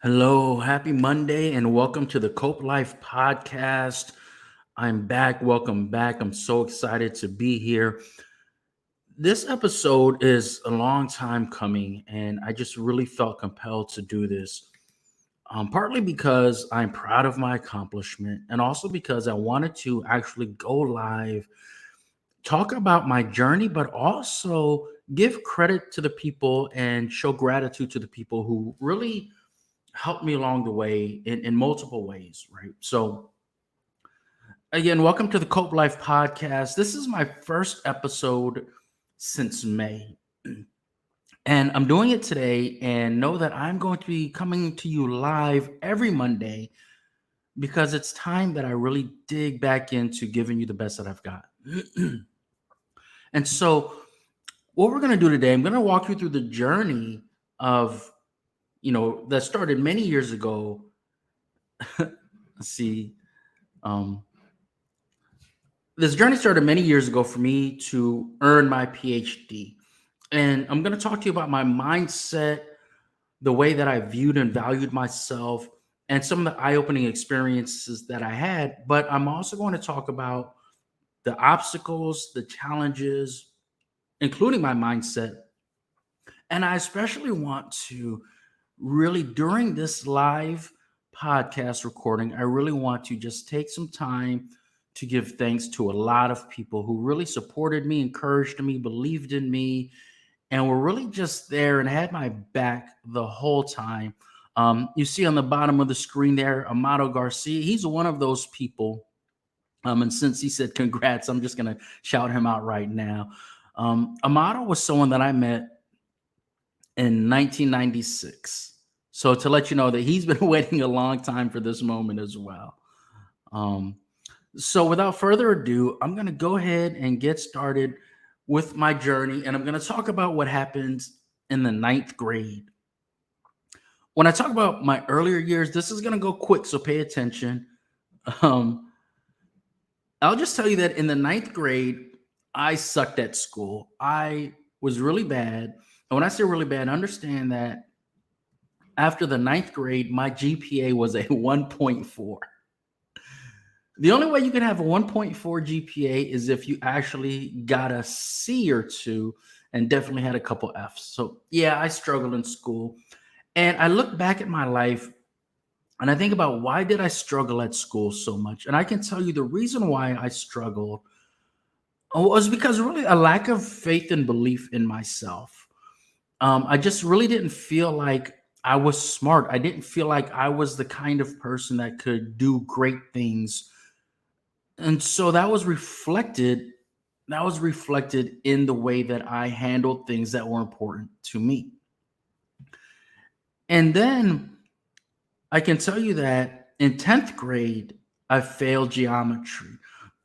Hello, happy Monday, and welcome to the Cope Life podcast. I'm back. Welcome back. I'm so excited to be here. This episode is a long time coming, and I just really felt compelled to do this. Partly because I'm proud of my accomplishment, and also because I wanted to actually go live, talk about my journey, but also give credit to the people and show gratitude to the people who really helped me along the way in multiple ways, right? So, again, welcome to the Cope Life podcast. This is my first episode since May, and I'm doing it today. And know that I'm going to be coming to you live every Monday because it's time that I really dig back into giving you the best that I've got. And so, what we're going to do today, I'm going to walk you through the journey of, that started many years ago. Let's see. Um, this journey started many years ago for me to earn my PhD. And I'm going to talk to you about my mindset, the way that I viewed and valued myself, and some of the eye opening experiences that I had. But I'm also going to talk about the obstacles, the challenges, including my mindset. And I especially want to really, during this live podcast recording, I really want to just take some time to give thanks to a lot of people who really supported me, encouraged me, believed in me, and were really just there and had my back the whole time. You see on the bottom of the screen there, Amato Garcia. He's one of those people. And since he said congrats, I'm just going to shout him out right now. Amato was someone that I met in 1996. So to let you know that he's been waiting a long time for this moment as well. Um, so without further ado, I'm going to go ahead and get started with my journey, and I'm going to talk about what happened in the ninth grade. When I talk about my earlier years, this is going to go quick, so pay attention. Um, I'll just tell you that in the ninth grade, I sucked at school. I was really bad. And when I say really bad, understand that after the ninth grade, my GPA was a 1.4. The only way you can have a 1.4 GPA is if you actually got a C or two and definitely had a couple Fs. So, yeah, I struggled in school. And I look back at my life and I think about why did I struggle at school so much? And I can tell you the reason why I struggled was because really a lack of faith and belief in myself. I just really didn't feel like I was smart. I didn't feel like I was the kind of person that could do great things. And so that was reflected in the way that I handled things that were important to me. And then I can tell you that in 10th grade, I failed geometry.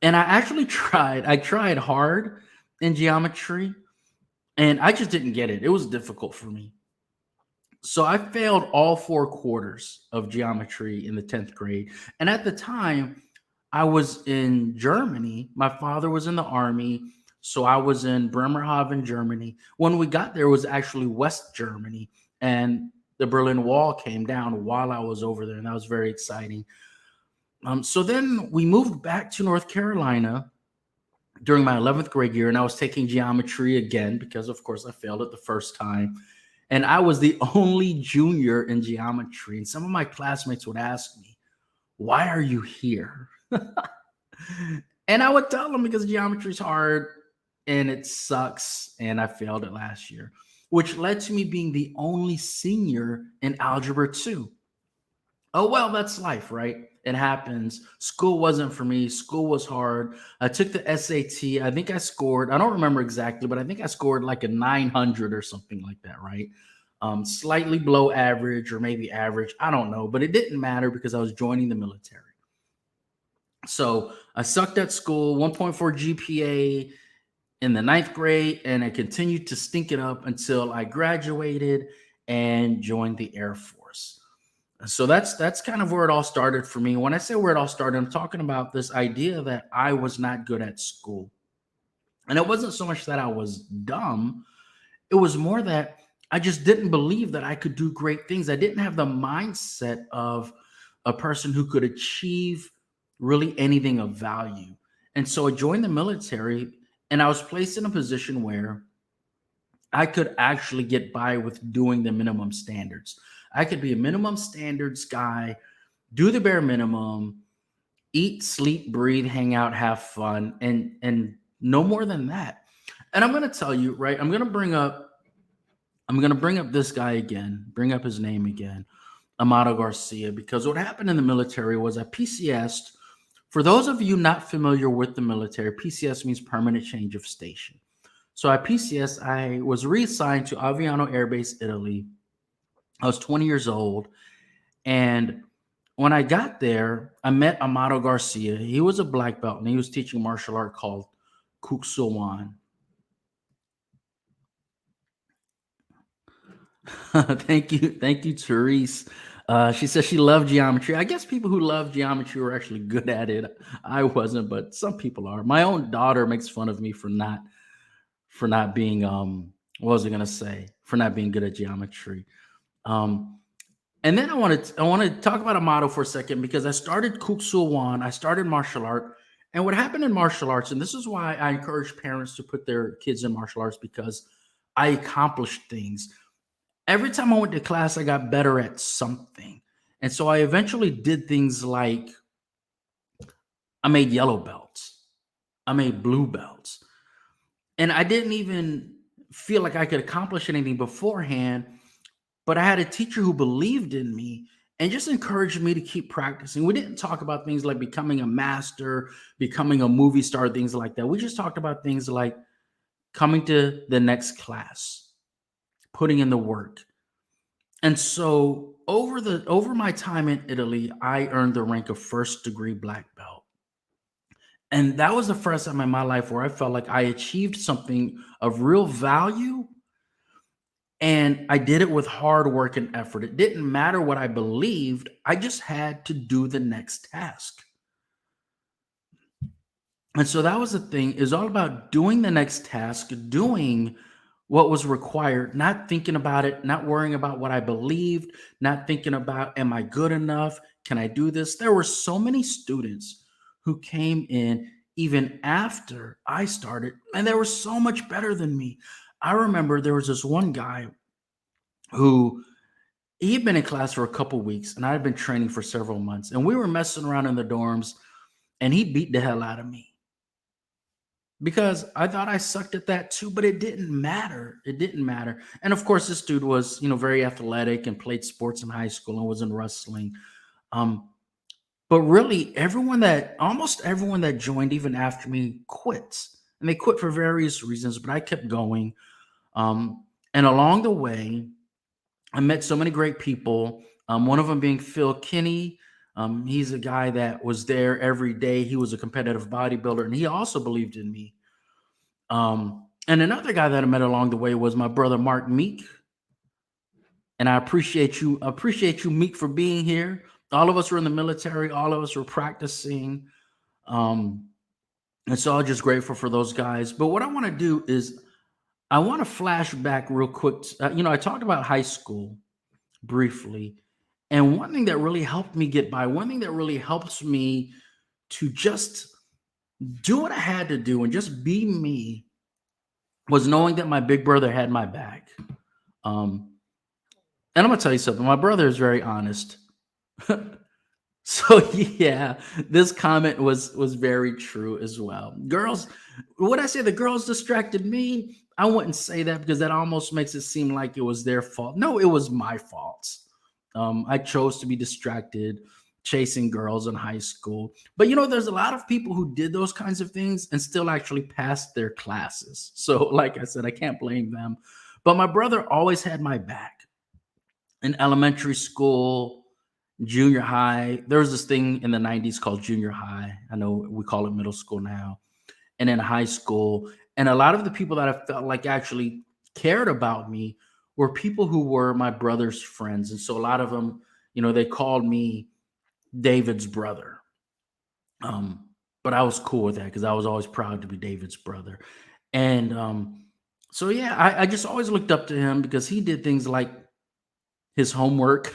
And I actually I tried hard in geometry, and I just didn't get it. It was difficult for me. So I failed all four quarters of geometry in the 10th grade. And at the time, I was in Germany. My father was in the army. So I was in Bremerhaven, Germany. When we got there, it was actually West Germany. And the Berlin Wall came down while I was over there. And that was very exciting. So then we moved back to North Carolina during my 11th grade year. And I was taking geometry again because, of course, I failed it the first time. And I was the only junior in geometry. And some of my classmates would ask me, "Why are you here?" And I would tell them because geometry is hard and it sucks. And I failed it last year, which led to me being the only senior in Algebra 2. Oh, well, that's life, right? It happens. School wasn't for me. School was hard. I took the SAT. I think I scored, I don't remember exactly, but I think I scored like a 900 or something like that, right? Slightly below average or maybe average. I don't know, but it didn't matter because I was joining the military. So I sucked at school, 1.4 GPA in the ninth grade, and I continued to stink it up until I graduated and joined the Air Force. So that's kind of where it all started for me. When I say where it all started, I'm talking about this idea that I was not good at school. And it wasn't so much that I was dumb, it was more that I just didn't believe that I could do great things. I didn't have the mindset of a person who could achieve really anything of value. And so I joined the military, and I was placed in a position where I could actually get by with doing the minimum standards. I could be a minimum standards guy, do the bare minimum, eat, sleep, breathe, hang out, have fun, and no more than that. And I'm going to tell you, right? I'm going to bring up this guy again, bring up his name again, Amado Garcia, because what happened in the military was I PCS'd. For those of you not familiar with the military, PCS means permanent change of station. So at PCS, I was reassigned to Aviano Air Base, Italy. I was 20 years old. And when I got there, I met Amado Garcia. He was a black belt and he was teaching martial art called Kuksowan. Thank you, Therese. She says she loved geometry. I guess people who love geometry were actually good at it. I wasn't, but some people are. My own daughter makes fun of me for not being what was I gonna say? For not being good at geometry. Um, and then I want to talk about a motto for a second because I started Kuksul Wan. I started martial art, and what happened in martial arts, and this is why I encourage parents to put their kids in martial arts because I accomplished things. Every time I went to class, I got better at something. And so I eventually did things like I made yellow belts, I made blue belts, and I didn't even feel like I could accomplish anything beforehand. But I had a teacher who believed in me and just encouraged me to keep practicing. We didn't talk about things like becoming a master, becoming a movie star, things like that. We just talked about things like coming to the next class, putting in the work. And so over my time in Italy, I earned the rank of first degree black belt. And that was the first time in my life where I felt like I achieved something of real value, and I did it with hard work and effort. It didn't matter what I believed, I just had to do the next task. And so that was the thing, is all about doing the next task, doing what was required, not thinking about it, not worrying about what I believed, not thinking about, am I good enough? Can I do this? There were so many students who came in even after I started, and they were so much better than me. I remember there was this one guy who he had been in class for a couple weeks and I had been training for several months, and we were messing around in the dorms, and he beat the hell out of me because I thought I sucked at that too, but it didn't matter. It didn't matter. And of course, this dude was, very athletic and played sports in high school and was in wrestling. Um, but really, almost everyone that joined even after me quits. And they quit for various reasons, but I kept going. And along the way, I met so many great people. One of them being Phil Kinney. He's a guy that was there every day. He was a competitive bodybuilder, and he also believed in me. And another guy that I met along the way was my brother Mark Meek, and I appreciate you, Meek, for being here. All of us were in the military. All of us were practicing. Um, and so I'm just grateful for those guys. But what I want to do is I want to flash back real quick. I talked about high school briefly. And one thing that really helped me get by, one thing that really helps me to just do what I had to do and just be me was knowing that my big brother had my back. Um, and I'm gonna tell you something. My brother is very honest. So yeah, this comment was very true as well. Girls, would I say the girls distracted me? I wouldn't say that because that almost makes it seem like it was their fault. No, it was my fault. I chose to be distracted chasing girls in high school. But there's a lot of people who did those kinds of things and still actually passed their classes. So, like I said, I can't blame them. But my brother always had my back in elementary school, junior high. There was this thing in the 90s called junior high. I know we call it middle school now. And in high school. And a lot of the people that I felt like actually cared about me were people who were my brother's friends. And so a lot of them, they called me David's brother. But I was cool with that because I was always proud to be David's brother. And So yeah, I just always looked up to him because he did things like his homework.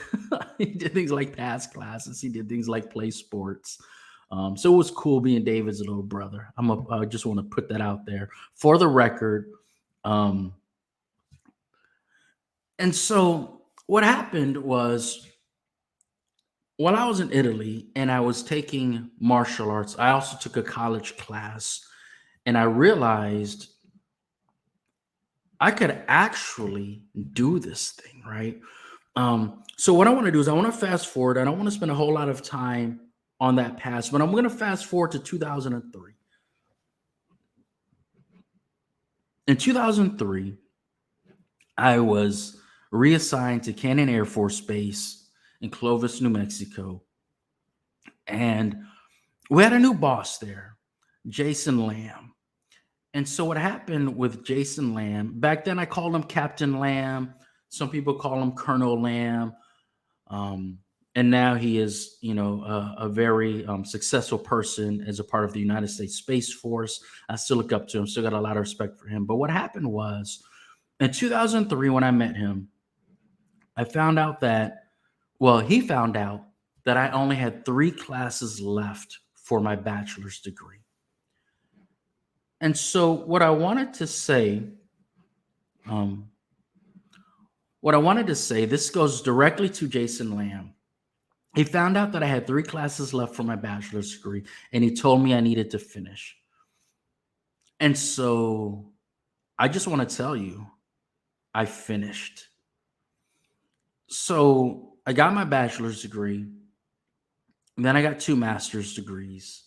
He did things like pass classes. He did things like play sports. So it was cool being David's little brother. I just want to put that out there for the record. Um, and so what happened was while I was in Italy and I was taking martial arts, I also took a college class and I realized I could actually do this thing, right? So what I want to do is I want to fast forward. I don't want to spend a whole lot of time on that past, but I'm going to fast forward to 2003. In 2003, I was reassigned to Cannon Air Force Base in Clovis, New Mexico, and we had a new boss there, Jason Lamb. And so what happened with Jason Lamb, back then I called him Captain Lamb. Some people call him Colonel Lamb. Um, and now he is, a very successful person as a part of the United States Space Force. I still look up to him, still got a lot of respect for him. But what happened was in 2003, when I met him, I found out that, well, he found out that I only had 3 classes left for my bachelor's degree. And so um, what I wanted to say, this goes directly to Jason Lamb. He found out that I had 3 classes left for my bachelor's degree, and he told me I needed to finish. And so I just want to tell you, I finished. So I got my bachelor's degree, then I got 2 master's degrees,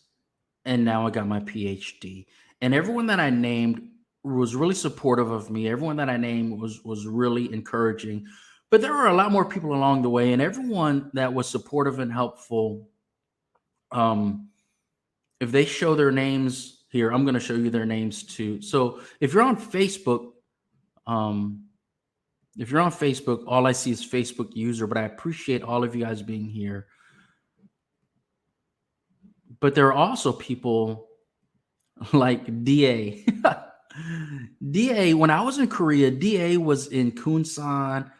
and now I got my PhD. And everyone that I named was really supportive of me. Everyone that I named was really encouraging. But there were a lot more people along the way, and everyone that was supportive and helpful, um, if they show their names here, I'm going to show you their names too. So if you're on Facebook, um, all I see is Facebook user, but I appreciate all of you guys being here. But there are also people like DA. DA, when I was in Korea, DA was in Kunsan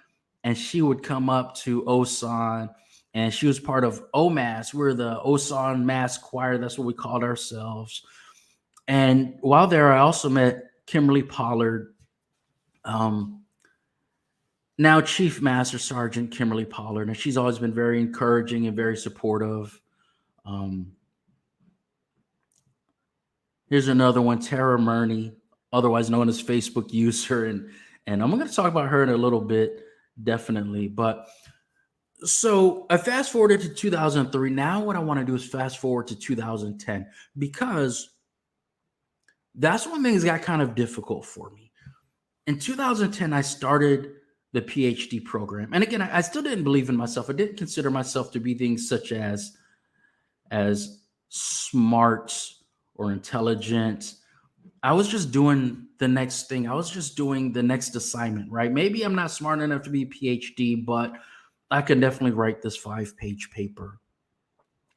and she would come up to Osan and she was part of OMAS. We're the Osan Mass Choir. That's what we called ourselves. And while there, I also met Kimberly Pollard, um, now Chief Master Sergeant Kimberly Pollard, and she's always been very encouraging and very supportive. Um, Here's another one, Tara Murney, otherwise known as Facebook user, and I'm going to talk about her in a little bit, definitely. But so I fast forwarded to 2003. Now what I want to do is fast forward to 2010 because that's when things got kind of difficult for me. In 2010, I started the PhD program, and again, I still didn't believe in myself. I didn't consider myself to be things such as smart or intelligent. I was just doing the next thing. I was just doing the next assignment, right? Maybe I'm not smart enough to be a PhD, but I can definitely write this 5-page paper.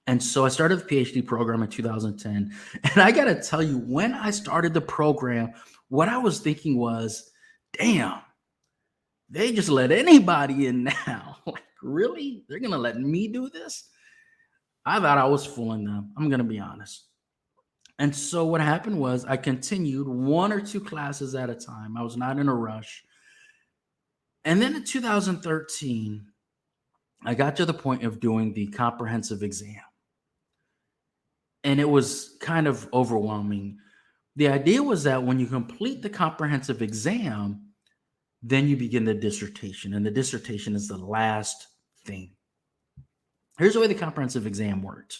And so I started the PhD program in 2010. And I got to tell you, when I started the program, what I was thinking was, damn, they just let anybody in now. Like, really? They're going to let me do this? I thought I was fooling them. I'm going to be honest. And so what happened was I continued 1 or 2 classes at a time. I was not in a rush. And then in 2013, I got to the point of doing the comprehensive exam. And it was kind of overwhelming. The idea was that when you complete the comprehensive exam, then you begin the dissertation. And the dissertation is the last thing. Here's the way the comprehensive exam worked.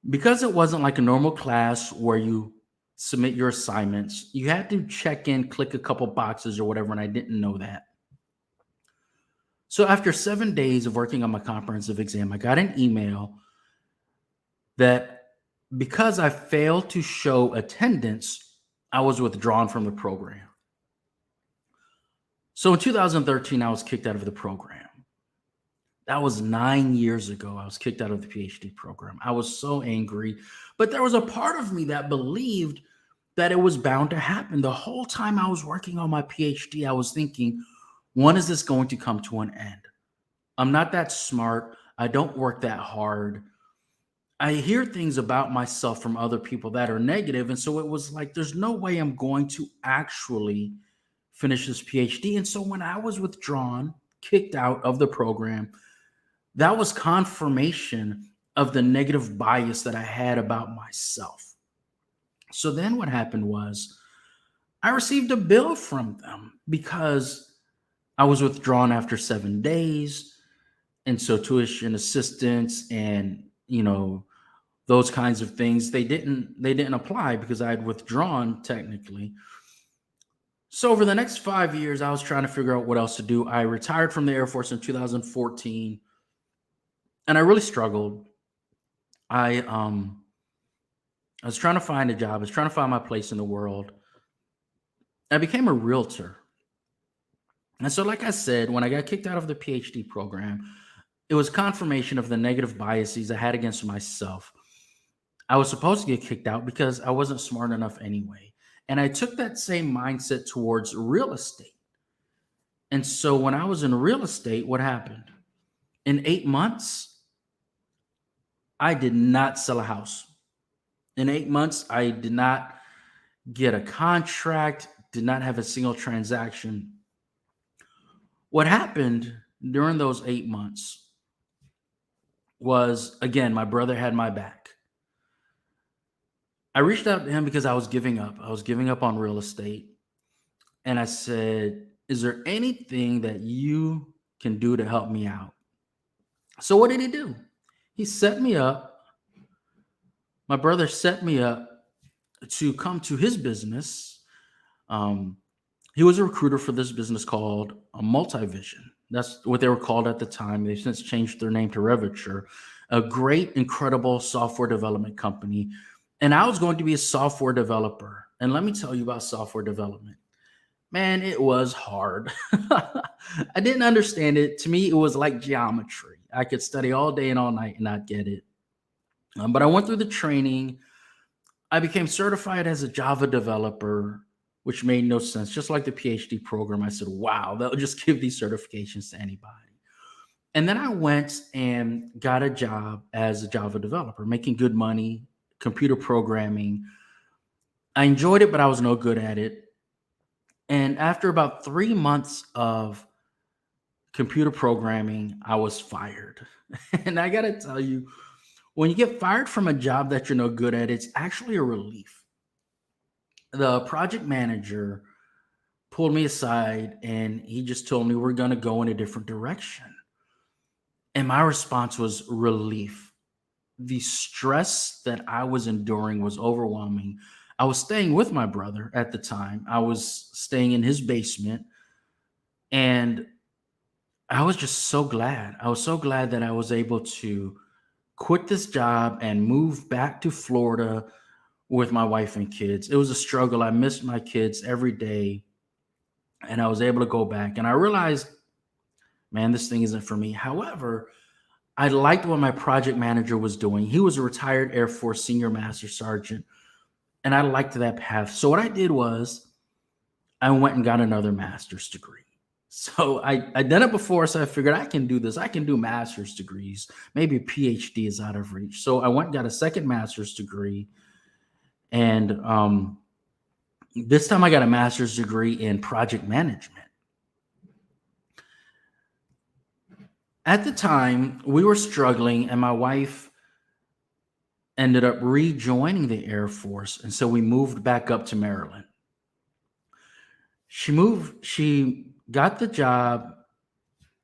Because it wasn't like a normal class where you submit your assignments, you had to check in, click a couple boxes or whatever, and I didn't know that. So after 7 days of working on my comprehensive exam, I got an email that because I failed to show attendance, I was withdrawn from the program. So in 2013, I was kicked out of the program. That was 9 years ago. I was kicked out of the PhD program. I was so angry, but there was a part of me that believed that it was bound to happen. The whole time I was working on my PhD, I was thinking, when is this going to come to an end? I'm not that smart. I don't work that hard. I hear things about myself from other people that are negative, and so it was like, there's no way I'm going to actually finish this PhD. And so when I was withdrawn, kicked out of the program, that was confirmation of the negative bias that I had about myself. So then what happened was I received a bill from them because I was withdrawn after 7 days. And so tuition assistance and, those kinds of things, they didn't apply because I had withdrawn technically. So over the next 5 years, I was trying to figure out what else to do. I retired from the Air Force in 2014, and I really struggled. I was trying to find a job. I was trying to find my place in the world. I became a realtor. And so, like I said, when I got kicked out of the PhD program, it was confirmation of the negative biases I had against myself. I was supposed to get kicked out because I wasn't smart enough anyway. And I took that same mindset towards real estate. And so when I was in real estate, what happened? In 8 months, I did not sell a house. In 8 months, I did not get a contract, did not have a single transaction. What happened during those 8 months was, again, my brother had my back. I reached out to him because I was giving up. I was giving up on real estate. And I said, is there anything that you can do to help me out? So what did he do? He set me up. My brother set me up to come to his business. Um, he was a recruiter for this business called a Multivision. That's what they were called at the time. They've since changed their name to Reviture, a great, incredible software development company. And I was going to be a software developer. And let me tell you about software development. Man, it was hard. I didn't understand it. To me, it was like geometry. I could study all day and all night and not get it. But I went through the training. I became certified as a Java developer, which made no sense. Just like the PhD program, I said, wow, they'll just give these certifications to anybody. And then I went and got a job as a Java developer, making good money, computer programming. I enjoyed it, but I was no good at it. And after about 3 months of computer programming, I was fired. And I got to tell you, when you get fired from a job that you're no good at, it's actually a relief. The project manager pulled me aside and he just told me we're going to go in a different direction. And my response was relief. The stress that I was enduring was overwhelming. I was staying with my brother at the time. I was staying in his basement. And I was just so glad. I was so glad that I was able to quit this job and move back to Florida with my wife and kids. It was a struggle. I missed my kids every day. And I was able to go back. And I realized, man, this thing isn't for me. However, I liked what my project manager was doing. He was a retired Air Force senior master sergeant. And I liked that path. So what I did was I went and got another master's degree. So I done it before, so I figured I can do this. I can do master's degrees. Maybe a PhD is out of reach. So I went and got a second master's degree. And this time I got a master's degree in project management. At the time, we were struggling, and my wife ended up rejoining the Air Force. And so we moved back up to Maryland. She got the job,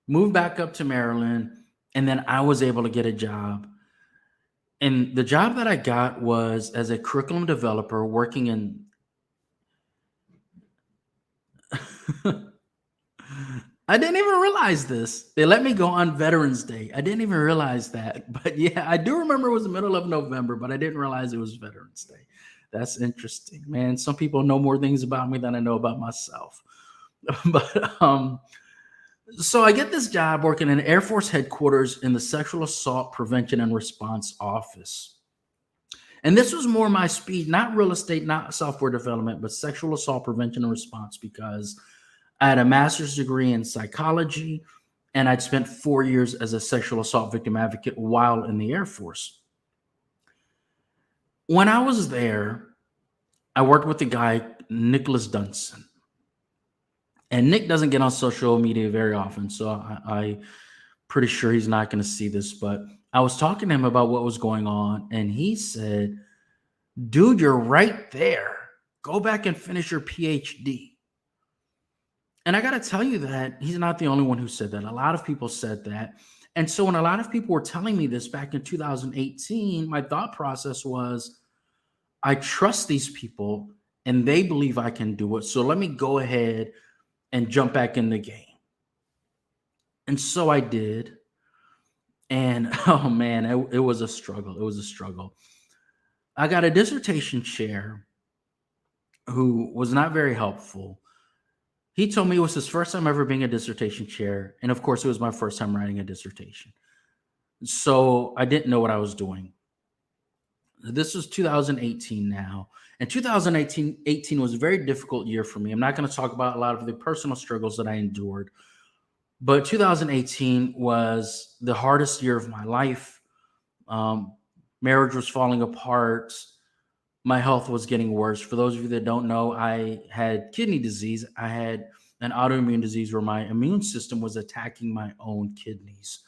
moved back up to Maryland, and then I was able to get a job. And the job that I got was as a curriculum developer working in I didn't even realize this. They let me go on Veterans Day. I didn't even realize that. But yeah, I do remember it was the middle of November, but I didn't realize it was Veterans Day. That's interesting, man. Some people know more things about me than I know about myself. But so I get this job working in Air Force headquarters in the Sexual Assault Prevention and Response Office. And this was more my speed, not real estate, not software development, but sexual assault prevention and response, because I had a master's degree in psychology and I'd spent 4 years as a sexual assault victim advocate while in the Air Force. When I was there, I worked with a guy, Nicholas Dunson. And Nick doesn't get on social media very often, so I pretty sure he's not going to see this. But I was talking to him about what was going on, and he said, "Dude, you're right there. Go back and finish your PhD." And I got to tell you that he's not the only one who said that. A lot of people said that. And so when a lot of people were telling me this back in 2018, my thought process was, I trust these people and they believe I can do it. So let me go ahead and jump back in the game. And so I did. And oh man, it was a struggle. It was a struggle. I got a dissertation chair who was not very helpful. He told me it was his first time ever being a dissertation chair. And of course, it was my first time writing a dissertation. So I didn't know what I was doing. This was 2018 now. And 2018 was a very difficult year for me. I'm not going to talk about a lot of the personal struggles that I endured, but 2018 was the hardest year of my life. Um, Marriage was falling apart. My health was getting worse. For those of you that don't know, I had kidney disease. I had an autoimmune disease where my immune system was attacking my own kidneys.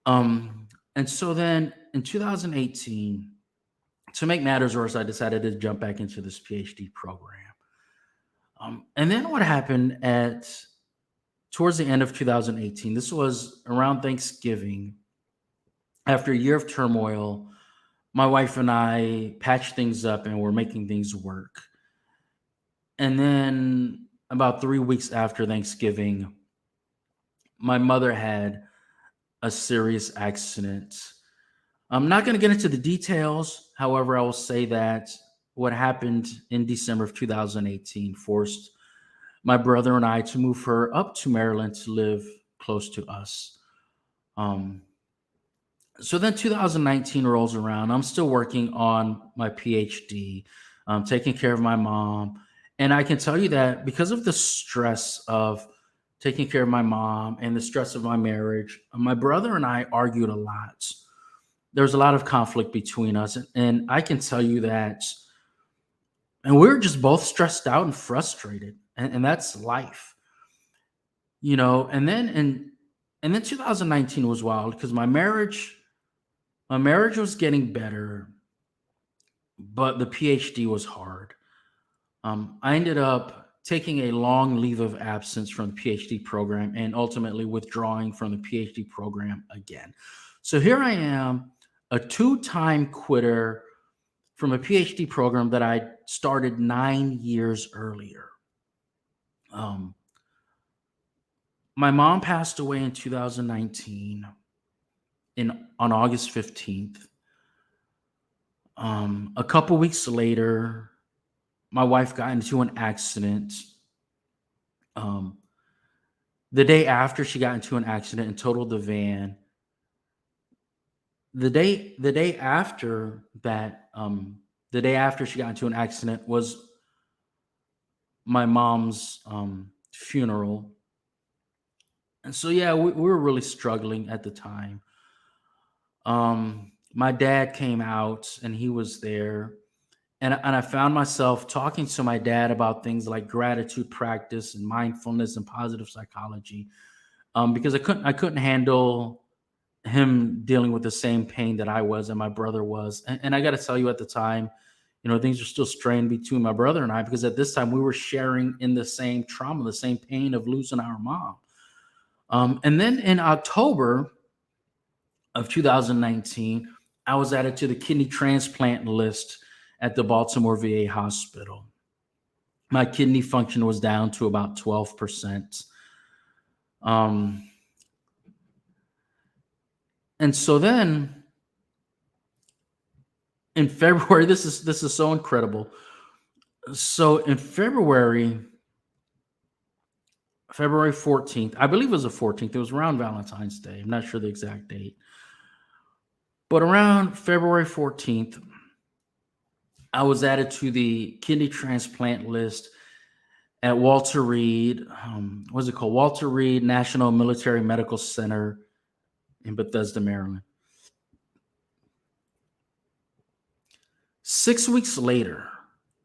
And so then in 2018, to make matters worse, I decided to jump back into this PhD program. And then what happened at towards the end of 2018, this was around Thanksgiving, after a year of turmoil, my wife and I patched things up and we're making things work. And then about 3 weeks after Thanksgiving, my mother had a serious accident. I'm not going to get into the details. However, I will say that what happened in December of 2018 forced my brother and I to move her up to Maryland to live close to us. Um, so then 2019 rolls around. I'm still working on my PhD, taking care of my mom. And I can tell you that because of the stress of taking care of my mom and the stress of my marriage, my brother and I argued a lot. There's a lot of conflict between us. And I can tell you that, and we're just both stressed out and frustrated. And that's life, and then 2019 was wild because my marriage was getting better, but the PhD was hard. I ended up taking a long leave of absence from the PhD program and ultimately withdrawing from the PhD program again. So here I am, a two-time quitter from a PhD program that I started 9 years earlier. Um, my mom passed away in 2019 on August 15th. A couple weeks later, my wife got into an accident. Um, the day after she got into an accident and totaled the van, the day after that, the day after she got into an accident was my mom's funeral. And so yeah, we were really struggling at the time. My dad came out and he was there. And I found myself talking to my dad about things like gratitude practice and mindfulness and positive psychology, because I couldn't handle him dealing with the same pain that I was and my brother was. And I got to tell you, at the time, things are still strained between my brother and I, because at this time we were sharing in the same trauma, the same pain of losing our mom. And then in October of 2019, I was added to the kidney transplant list at the Baltimore VA hospital. My kidney function was down to about 12%. Um, and so then in February, this is so incredible. So in February 14th, I believe it was the 14th. It was around Valentine's Day. I'm not sure the exact date. But around February 14th, I was added to the kidney transplant list at Walter Reed. What's it called? Walter Reed National Military Medical Center in Bethesda, Maryland. 6 weeks later,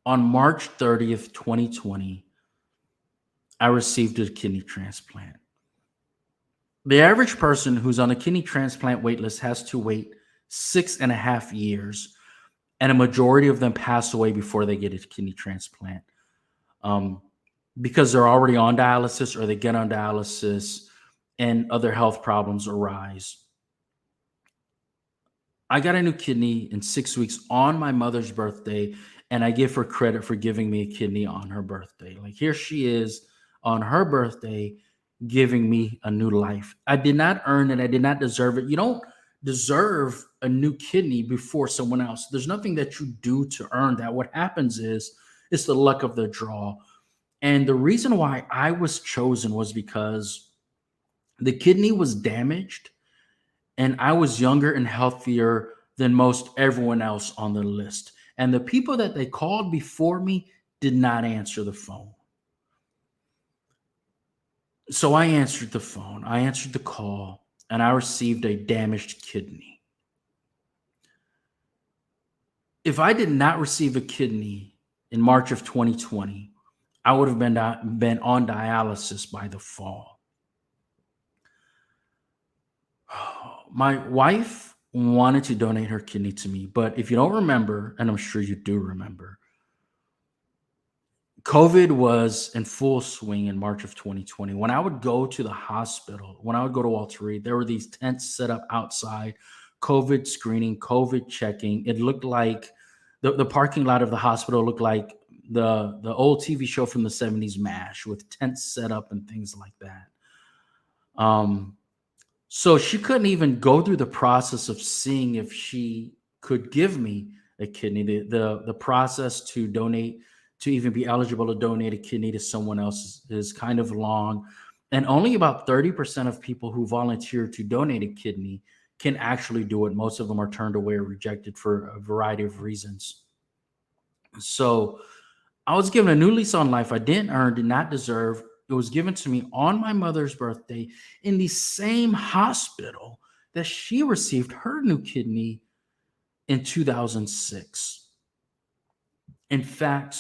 on March 30th, 2020, I received a kidney transplant. The average person who's on a kidney transplant wait list has to wait 6.5 years, and a majority of them pass away before they get a kidney transplant, um, because they're already on dialysis or they get on dialysis and other health problems arise. I got a new kidney in 6 weeks on my mother's birthday, and I give her credit for giving me a kidney on her birthday. Like, here she is on her birthday giving me a new life. I did not earn it, I did not deserve it. You don't deserve a new kidney before someone else. There's nothing that you do to earn that. What happens is it's the luck of the draw. And the reason why I was chosen was because the kidney was damaged and I was younger and healthier than most everyone else on the list. And the people that they called before me did not answer the phone. So I answered the phone, I answered the call, and I received a damaged kidney. If I did not receive a kidney in March of 2020, I would have been on dialysis by the fall. My wife wanted to donate her kidney to me, but if you don't remember, and I'm sure you do remember, COVID was in full swing in March of 2020. When I would go to the hospital, when I would go to Walter Reed, there were these tents set up outside, COVID screening, COVID checking. It looked like the parking lot of the hospital looked like the old TV show from the 70s, MASH, with tents set up and things like that. So she couldn't even go through the process of seeing if she could give me a kidney. The process to donate, to even be eligible to donate a kidney to someone else is kind of long. And only about 30% of people who volunteer to donate a kidney can actually do it. Most of them are turned away or rejected for a variety of reasons. So I was given a new lease on life I didn't earn, did not deserve. It was given to me on my mother's birthday in the same hospital that she received her new kidney in 2006. In fact,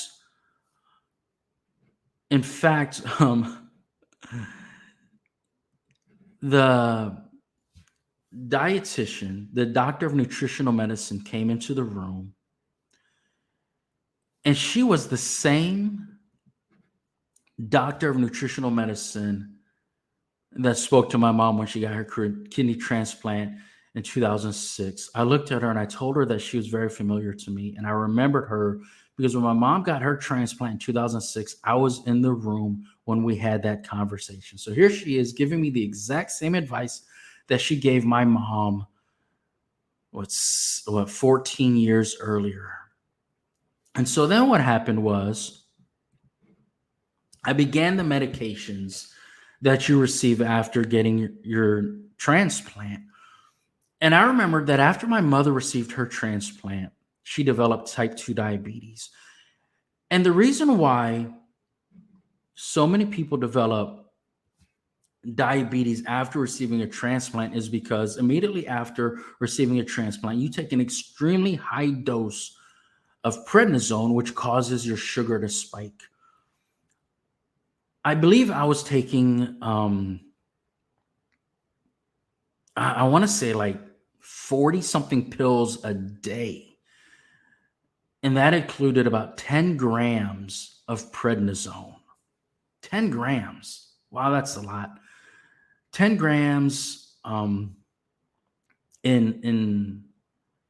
in fact, the dietitian, the doctor of nutritional medicine, came into the room, and she was the same doctor of nutritional medicine that spoke to my mom when she got her kidney transplant in 2006. I looked at her and I told her that she was very familiar to me. And I remembered her because when my mom got her transplant in 2006, I was in the room when we had that conversation. So here she is giving me the exact same advice that she gave my mom, 14 years earlier. And so then what happened was I began the medications that you receive after getting your transplant. And I remember that after my mother received her transplant, she developed type 2 diabetes. And the reason why so many people develop diabetes after receiving a transplant is because immediately after receiving a transplant, you take an extremely high dose of prednisone, which causes your sugar to spike. I believe I was taking, I want to say like 40 something pills a day. And that included about 10 grams of prednisone. 10 grams. Wow, that's a lot. 10 grams in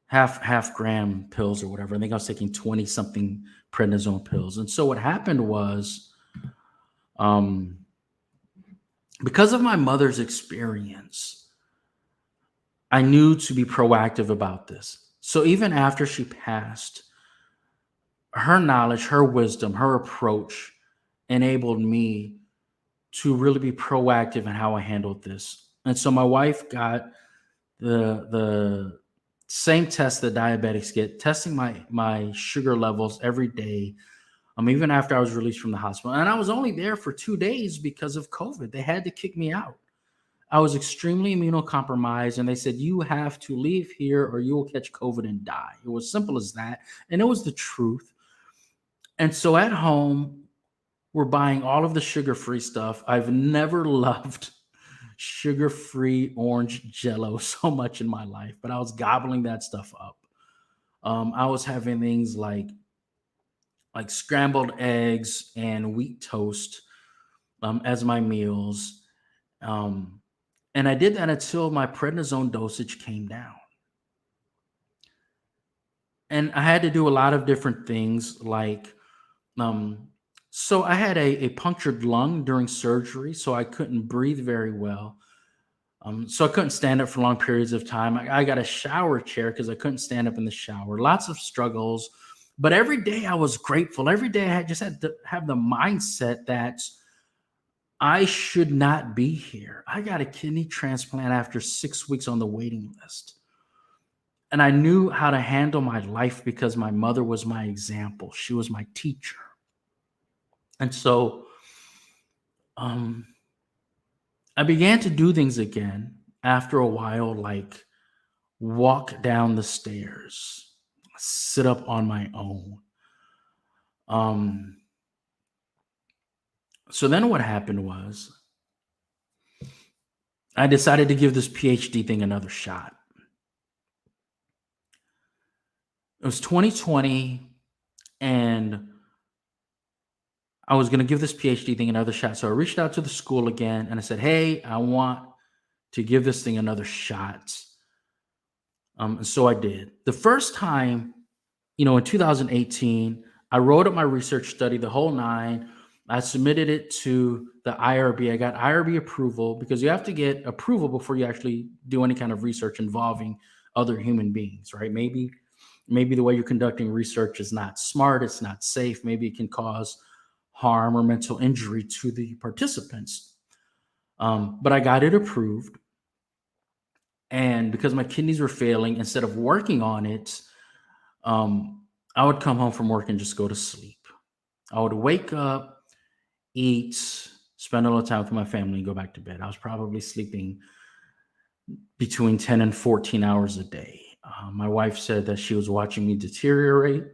half gram pills or whatever. I think I was taking 20 something prednisone pills. And so what happened was, because of my mother's experience, I knew to be proactive about this. So even after she passed, her knowledge, her wisdom, her approach enabled me to really be proactive in how I handled this. And so my wife got the Same test that diabetics get, testing my sugar levels every day. Even after I was released from the hospital, and I was only there for 2 days because of COVID. They had to kick me out. I was extremely immunocompromised, and they said, you have to leave here or you will catch COVID and die. It was simple as that. And it was the truth. And so at home, we're buying all of the sugar free stuff. I've never loved sugar free orange jello so much in my life, but I was gobbling that stuff up. I was having things like scrambled eggs and wheat toast as my meals. Um, and I did that until my prednisone dosage came down. And I had to do a lot of different things um, so I had a punctured lung during surgery, so I couldn't breathe very well. So I couldn't stand up for long periods of time. I got a shower chair because I couldn't stand up in the shower. Lots of struggles, but every day I was grateful. Every day I just had to have the mindset that I should not be here. I got a kidney transplant after 6 weeks on the waiting list. And I knew how to handle my life because my mother was my example. She was my teacher. And so um, I began to do things again after a while, like walk down the stairs, sit up on my own. Um, so then what happened was I decided to give this PhD thing another shot. It was 2020, and I was going to give this PhD thing another shot. So I reached out to the school again and I said, hey, I want to give this thing another shot. And so I did. The first time, in 2018, I wrote up my research study, the whole nine. I submitted it to the IRB. I got IRB approval because you have to get approval before you actually do any kind of research involving other human beings, right? Maybe the way you're conducting research is not smart, it's not safe, maybe it can cause harm or mental injury to the participants. But I got it approved. And because my kidneys were failing, instead of working on it, I would come home from work and just go to sleep. I would wake up, eat, spend a little time with my family, and go back to bed. I was probably sleeping between 10 and 14 hours a day. My wife said that she was watching me deteriorate.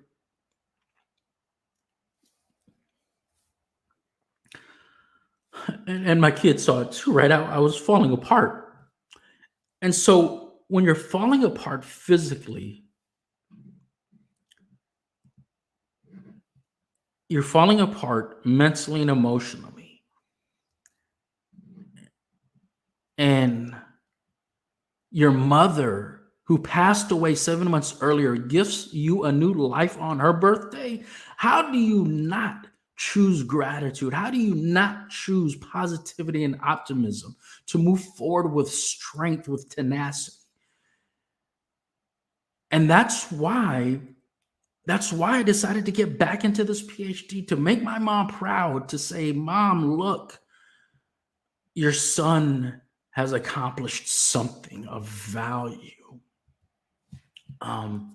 And my kids saw it too, right? I was falling apart. And so when you're falling apart physically, you're falling apart mentally and emotionally. And your mother, who passed away 7 months earlier, gives you a new life on her birthday. How do you not choose gratitude? How do you not choose positivity and optimism to move forward with strength, with tenacity? And that's why I decided to get back into this PhD, to make my mom proud, to say, Mom, look, your son has accomplished something of value. Um,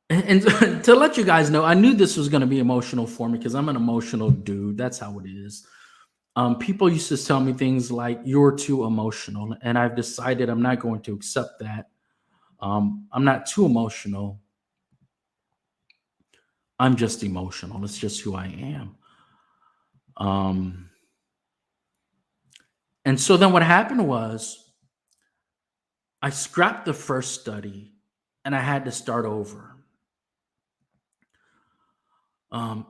and to let you guys know, I knew this was going to be emotional for me because I'm an emotional dude. That's how it is. People used to tell me things like, you're too emotional. And I've decided I'm not going to accept that. I'm not too emotional. I'm just emotional. It's just who I am. Um, and so then what happened was I scrapped the first study and I had to start over. Um,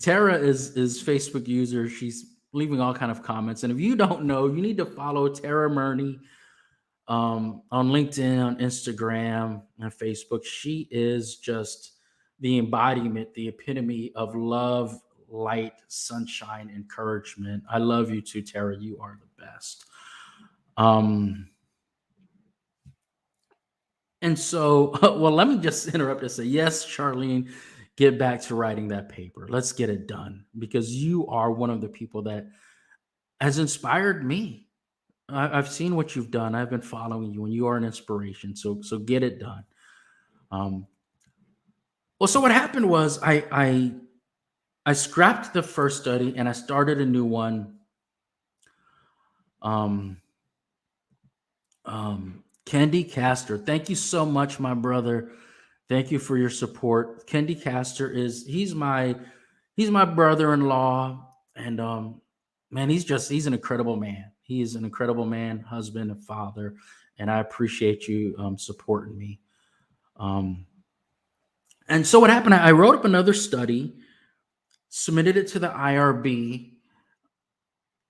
Tara is Facebook user. She's leaving all kind of comments. And if you don't know, you need to follow Tara Murney on LinkedIn, on Instagram, and Facebook. She is just the embodiment, the epitome of love, light, sunshine, encouragement. I love you too, Tara. You are the best. Um, and so, well, let me just interrupt and say, yes, Charlene, get back to writing that paper. Let's get it done because you are one of the people that has inspired me. I've seen what you've done. I've been following you, and you are an inspiration. So get it done. Um, well, so what happened was I scrapped the first study and I started a new one. Um, Kendi Castor, thank you so much, my brother. Thank you for your support. Kendi Castor he's my brother-in-law, and man, he's an incredible man. He is an incredible man, husband, and father, and I appreciate you supporting me. Um, and so what happened? I wrote up another study, submitted it to the IRB,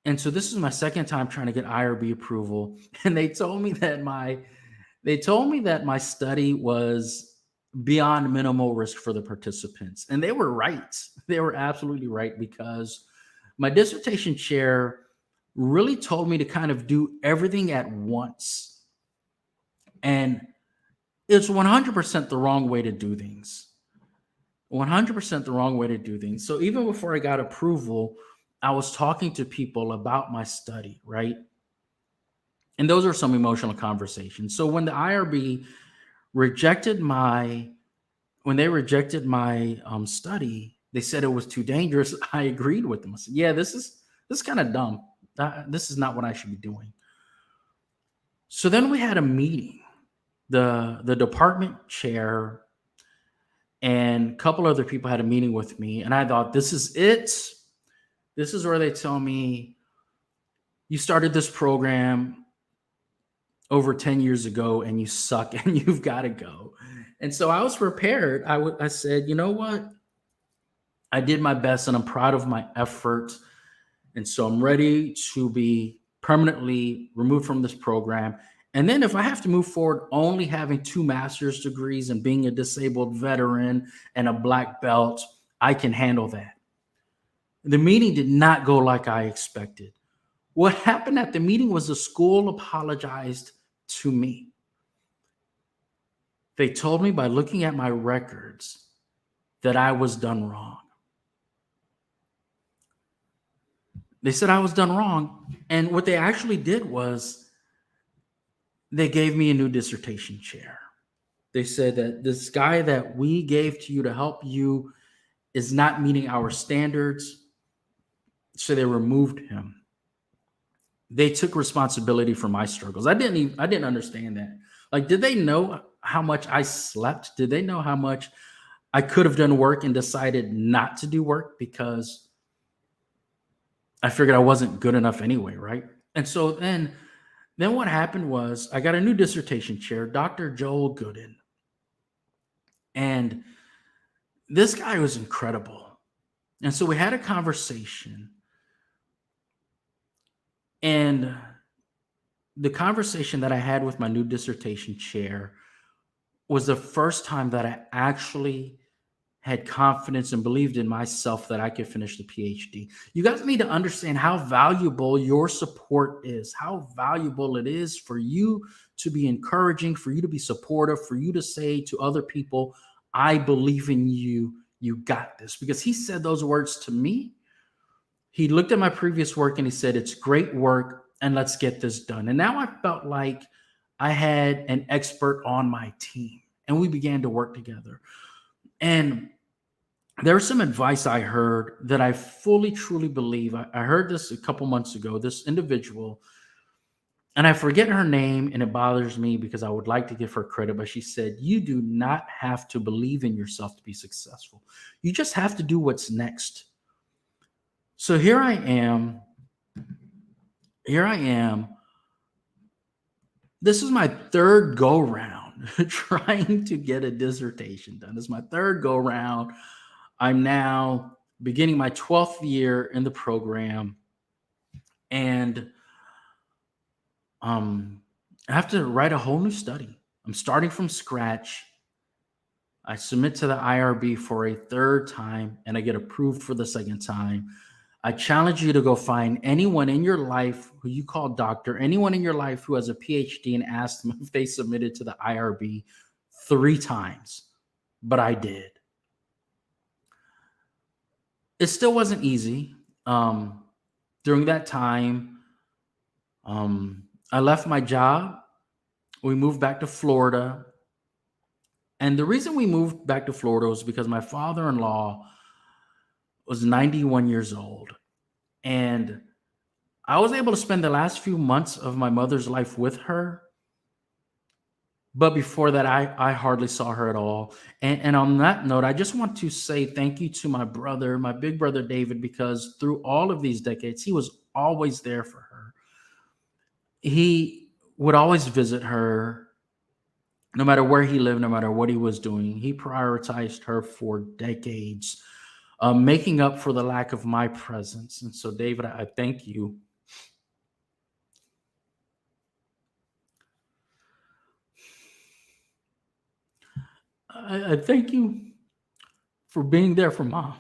and so this is my second time trying to get IRB approval, and they told me that my study was beyond minimal risk for the participants. And they were right. They were absolutely right, because my dissertation chair really told me to kind of do everything at once. And it's 100% the wrong way to do things. 100% the wrong way to do things. So even before I got approval, I was talking to people about my study, right? And those are some emotional conversations. So rejected my when they rejected my study, they said it was too dangerous. I agreed with them. I said, "Yeah, this is kind of dumb. This is not what I should be doing." So then we had a meeting. The department chair and a couple other people had a meeting with me, and I thought, "This is it. This is where they tell me you started this program over 10 years ago and you suck and you've got to go." And so I was prepared. I said, "You know what? I did my best and I'm proud of my effort. And so I'm ready to be permanently removed from this program. And then if I have to move forward only having two master's degrees and being a disabled veteran and a black belt, I can handle that." The meeting did not go like I expected. What happened at the meeting was the school apologized to me. They told me by looking at my records that I was done wrong. They said I was done wrong. And what they actually did was they gave me a new dissertation chair. They said that this guy that we gave to you to help you is not meeting our standards. So they removed him. They took responsibility for my struggles. I didn't understand that. Like, did they know how much I slept? Did they know how much I could have done work and decided not to do work because I figured I wasn't good enough anyway, right? And so then what happened was I got a new dissertation chair, Dr. Joel Gooden. And this guy was incredible. And so we had a conversation. And the conversation that I had with my new dissertation chair was the first time that I actually had confidence and believed in myself that I could finish the PhD. You guys need to understand how valuable your support is, how valuable it is for you to be encouraging, for you to be supportive, for you to say to other people, "I believe in you. You got this." Because he said those words to me. He looked at my previous work and he said, "It's great work and let's get this done." And now I felt like I had an expert on my team and we began to work together. And there was some advice I heard that I fully, truly believe. I heard this a couple months ago. This individual, and I forget her name, and it bothers me because I would like to give her credit, but she said, "You do not have to believe in yourself to be successful. You just have to do what's next." So here I am. Here I am. This is my third go round trying to get a dissertation done. This is my third go round. I'm now beginning my 12th year in the program, and I have to write a whole new study. I'm starting from scratch. I submit to the IRB for a third time and I get approved for the second time. I challenge you to go find anyone in your life who you call doctor, anyone in your life who has a PhD, and ask them if they submitted to the IRB 3 times. But I did. It still wasn't easy. During that time, I left my job. We moved back to Florida. And the reason we moved back to Florida was because my father in law was 91 years old. And I was able to spend the last few months of my mother's life with her. But before that, I hardly saw her at all. And on that note, I just want to say thank you to my brother, my big brother David, because through all of these decades, he was always there for her. He would always visit her, no matter where he lived, no matter what he was doing. He prioritized her for decades, making up for the lack of my presence. And so, David, I thank you. I thank you for being there for mom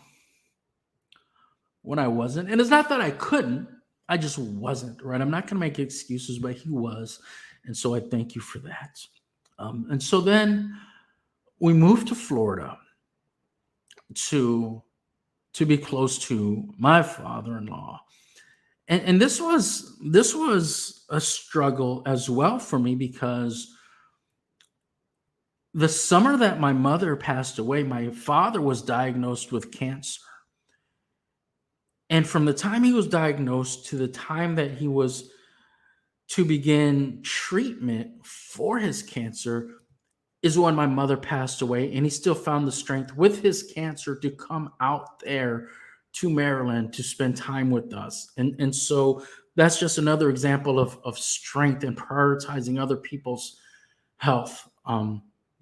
when I wasn't. And it's not that I couldn't, I just wasn't, right? I'm not going to make excuses, but he was. And so I thank you for that. And so then we moved to Florida to be close to my father-in-law. And this was a struggle as well for me because the summer that my mother passed away, my father was diagnosed with cancer. And from the time he was diagnosed to the time that he was to begin treatment for his cancer is when my mother passed away. And he still found the strength with his cancer to come out there to Maryland to spend time with us. And so that's just another example of strength and prioritizing other people's health,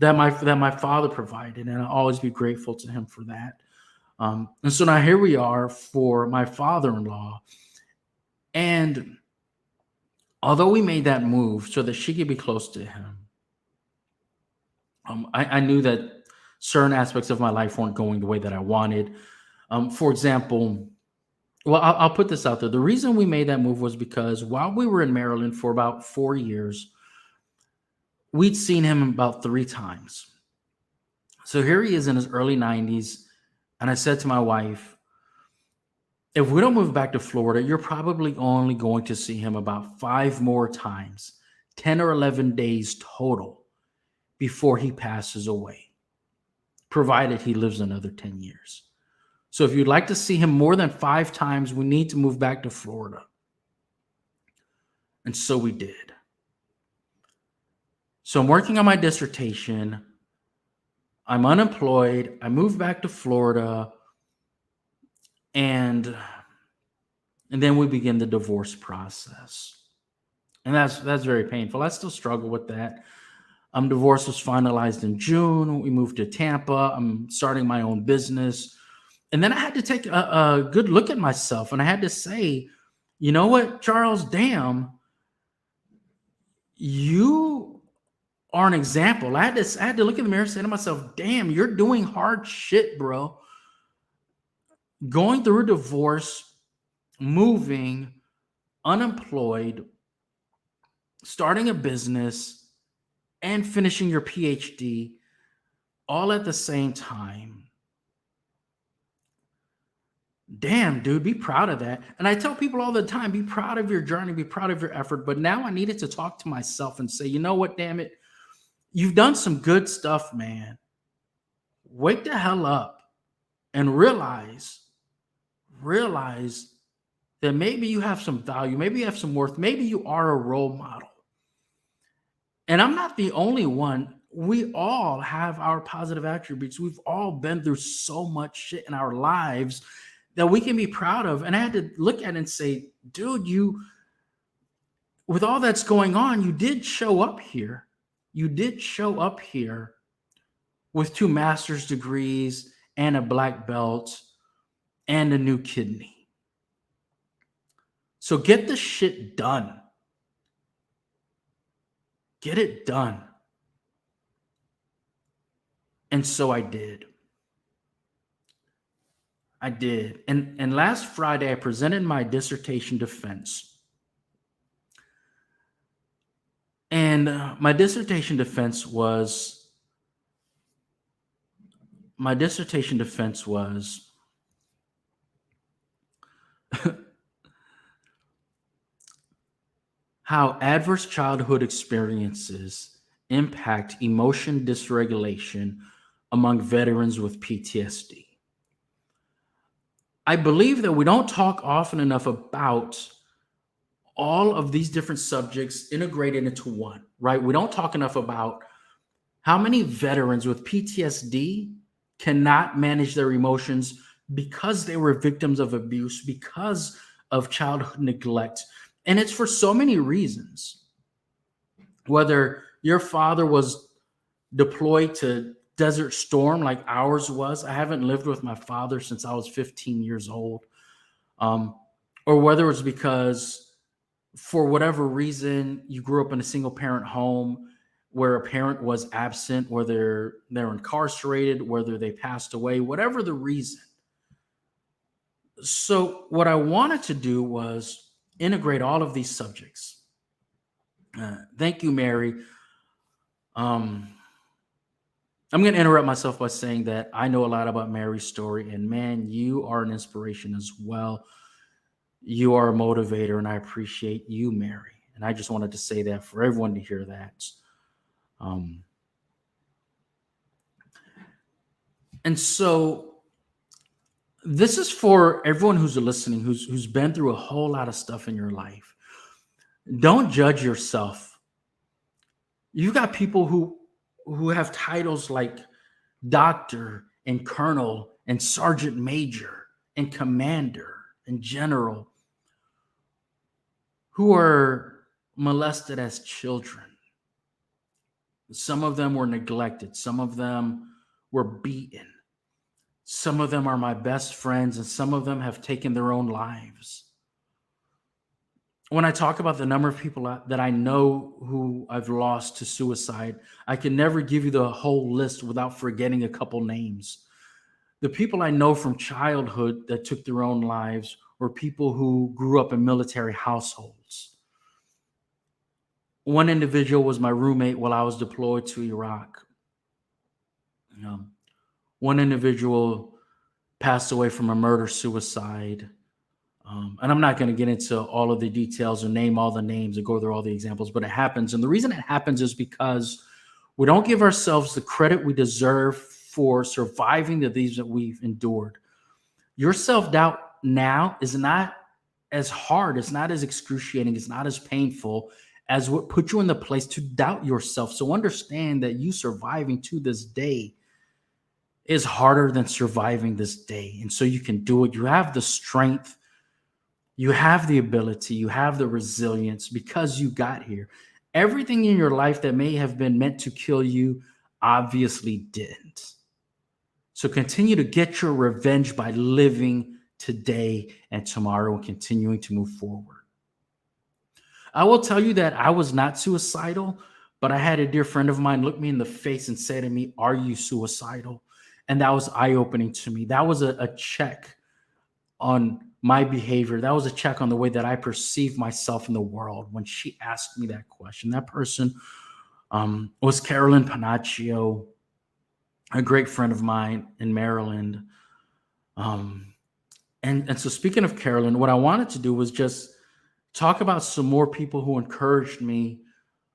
that my father provided. And I'll always be grateful to him for that. And so now here we are for my father-in-law. And although we made that move so that she could be close to him, I knew that certain aspects of my life weren't going the way that I wanted. For example, well, I'll put this out there. The reason we made that move was because while we were in Maryland for about 4 years, we'd seen him about three times. So here he is in his early 90s. And I said to my wife, if we don't move back to Florida, you're probably only going to see him about five more times, 10 or 11 days total before he passes away, provided he lives another 10 years. So if you'd like to see him more than five times, we need to move back to Florida. And so we did. So I'm working on my dissertation. I'm unemployed. I moved back to Florida. And then we begin the divorce process. And that's very painful. I still struggle with that. Divorce was finalized in June. We moved to Tampa. I'm starting my own business. And then I had to take a good look at myself. And I had to say, you know what, Charles, damn, you are an example. I had to look in the mirror and say to myself, damn, you're doing hard shit, bro. Going through a divorce, moving, unemployed, starting a business, and finishing your Ph.D. all at the same time. Damn, dude, be proud of that. And I tell people all the time, be proud of your journey, be proud of your effort. But now I needed to talk to myself and say, you know what, damn it, you've done some good stuff, man. Wake the hell up and realize that maybe you have some value, maybe you have some worth, maybe you are a role model. And I'm not the only one. We all have our positive attributes. We've all been through so much shit in our lives that we can be proud of. And I had to look at it and say, dude, with all that's going on, you did show up here. You did show up here with 2 master's degrees and a black belt and a new kidney. So get the shit done. Get it done. And so I did. And last Friday, I presented my dissertation defense. And my dissertation defense was how adverse childhood experiences impact emotion dysregulation among veterans with PTSD. I believe that we don't talk often enough about all of these different subjects integrated into one, right? We don't talk enough about how many veterans with PTSD cannot manage their emotions because they were victims of abuse, because of childhood neglect. And it's for so many reasons. Whether your father was deployed to Desert Storm like ours was, I haven't lived with my father since I was 15 years old. Um, or whether it's because for whatever reason you grew up in a single parent home where a parent was absent, whether they're incarcerated, whether they passed away, whatever the reason. So what I wanted to do was integrate all of these subjects. Thank you, Mary. um, I'm going to interrupt myself by saying that I know a lot about Mary's story, and man, you are an inspiration as well. You are a motivator, and I appreciate you, Mary. And I just wanted to say that for everyone to hear that. Um, and so this is for everyone who's listening, who's been through a whole lot of stuff in your life. Don't judge yourself. You've got people who have titles like doctor and colonel and sergeant major and commander and general who are molested as children. Some of them were neglected. Some of them were beaten. Some of them are my best friends, and some of them have taken their own lives. When I talk about the number of people that I know who I've lost to suicide, I can never give you the whole list without forgetting a couple names. The people I know from childhood that took their own lives were people who grew up in military households. One individual was my roommate while I was deployed to Iraq. Um, One individual passed away from a murder suicide. And I'm not going to get into all of the details or name all the names or go through all the examples, but it happens. And the reason it happens is because we don't give ourselves the credit we deserve for surviving the things that we've endured. Your self doubt now is not as hard, it's not as excruciating, it's not as painful as what put you in the place to doubt yourself. So understand that you surviving to this day is harder than surviving this day. And so you can do it. You have the strength, you have the ability, you have the resilience because you got here. Everything in your life that may have been meant to kill you obviously didn't. So continue to get your revenge by living today and tomorrow and continuing to move forward. I will tell you that I was not suicidal, but I had a dear friend of mine look me in the face and say to me, "Are you suicidal?" And that was eye opening to me. That was a check on my behavior. That was a check on the way that I perceive myself in the world when she asked me that question. That person was Carolyn Panaccio, a great friend of mine in Maryland. Um, and so, speaking of Carolyn, what I wanted to do was just talk about some more people who encouraged me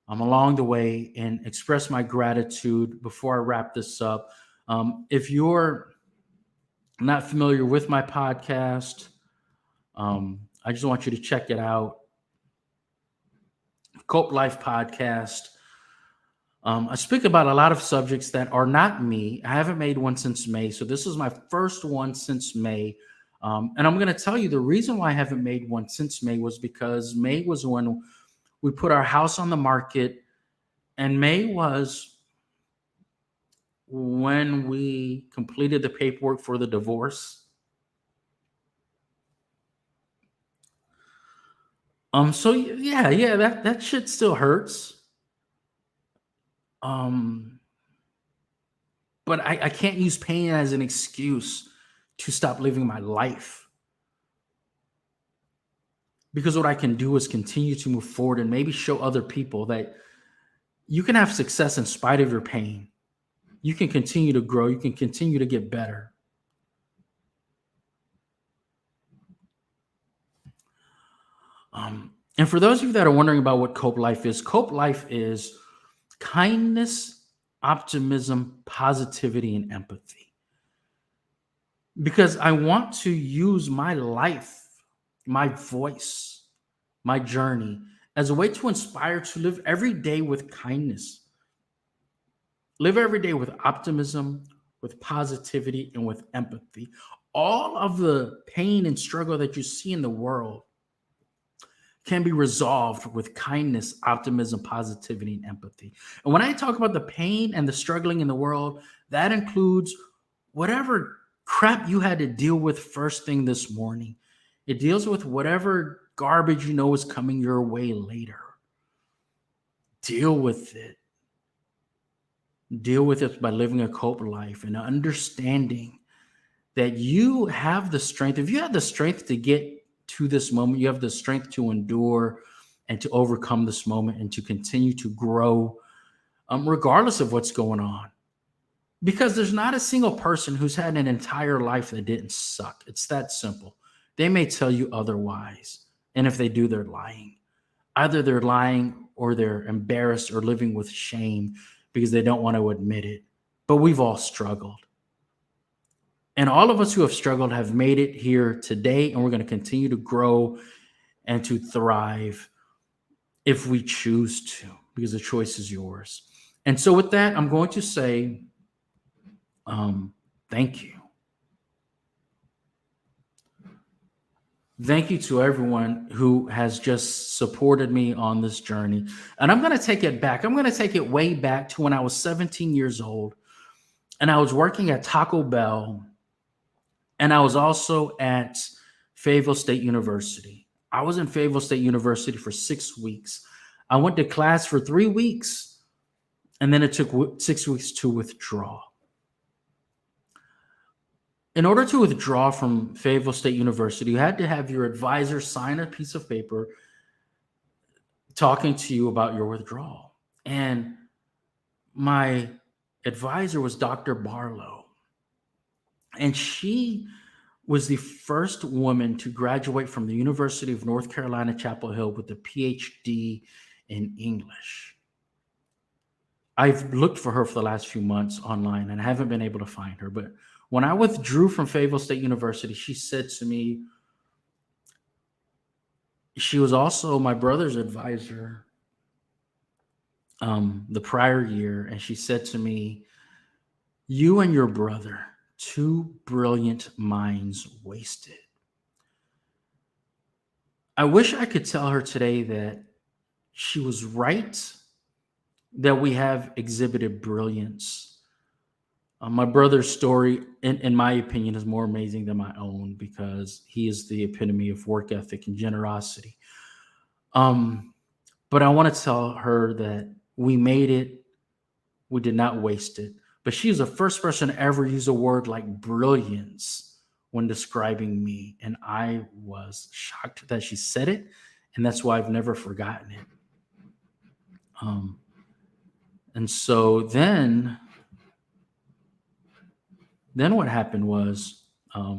along the way and express my gratitude before I wrap this up. If you're not familiar with my podcast, I just want you to check it out. Cope Life Podcast. I speak about a lot of subjects that are not me. I haven't made one since May. So this is my first one since May. And I'm going to tell you the reason why I haven't made one since May was because May was when we put our house on the market, and May was when we completed the paperwork for the divorce. So yeah, that shit still hurts. Um, but I can't use pain as an excuse to stop living my life. Because what I can do is continue to move forward and maybe show other people that you can have success in spite of your pain. You can continue to grow, you can continue to get better. And for those of you that are wondering about what Cope Life is kindness, optimism, positivity, and empathy. Because I want to use my life, my voice, my journey as a way to inspire to live every day with kindness, live every day with optimism, with positivity, and with empathy. All of the pain and struggle that you see in the world can be resolved with kindness, optimism, positivity, and empathy. And when I talk about the pain and the struggling in the world, that includes whatever crap you had to deal with first thing this morning. It deals with whatever garbage you know is coming your way later. Deal with it. Deal with it by living a cope life and understanding that you have the strength. If you have the strength to get to this moment, you have the strength to endure and to overcome this moment and to continue to grow, regardless of what's going on. Because there's not a single person who's had an entire life that didn't suck. It's that simple. They may tell you otherwise. And if they do, they're lying. Either they're lying or they're embarrassed or living with shame because they don't want to admit it. But we've all struggled. And all of us who have struggled have made it here today, and we're going to continue to grow and to thrive if we choose to, because the choice is yours. And so, with that, I'm going to say thank you. Thank you to everyone who has just supported me on this journey. And I'm going to take it back. I'm going to take it way back to when I was 17 years old and I was working at Taco Bell. And I was also at Fayetteville State University. I was in Fayetteville State University for 6 weeks. I went to class for 3 weeks, and then it took 6 weeks to withdraw. In order to withdraw from Fayetteville State University, you had to have your advisor sign a piece of paper talking to you about your withdrawal. And my advisor was Dr. Barlow. And she was the first woman to graduate from the University of North Carolina, Chapel Hill with a Ph.D. in English. I've looked for her for the last few months online and I haven't been able to find her. But when I withdrew from Fayetteville State University, she said to me, she was also my brother's advisor the prior year. And she said to me, you and your brother, two brilliant minds wasted. I wish I could tell her today that she was right, that we have exhibited brilliance. My brother's story, in my opinion, is more amazing than my own because he is the epitome of work ethic and generosity. But I want to tell her that we made it, we did not waste it. But she was the first person to ever use a word like brilliance when describing me. And I was shocked that she said it. And that's why I've never forgotten it. And so then what happened was I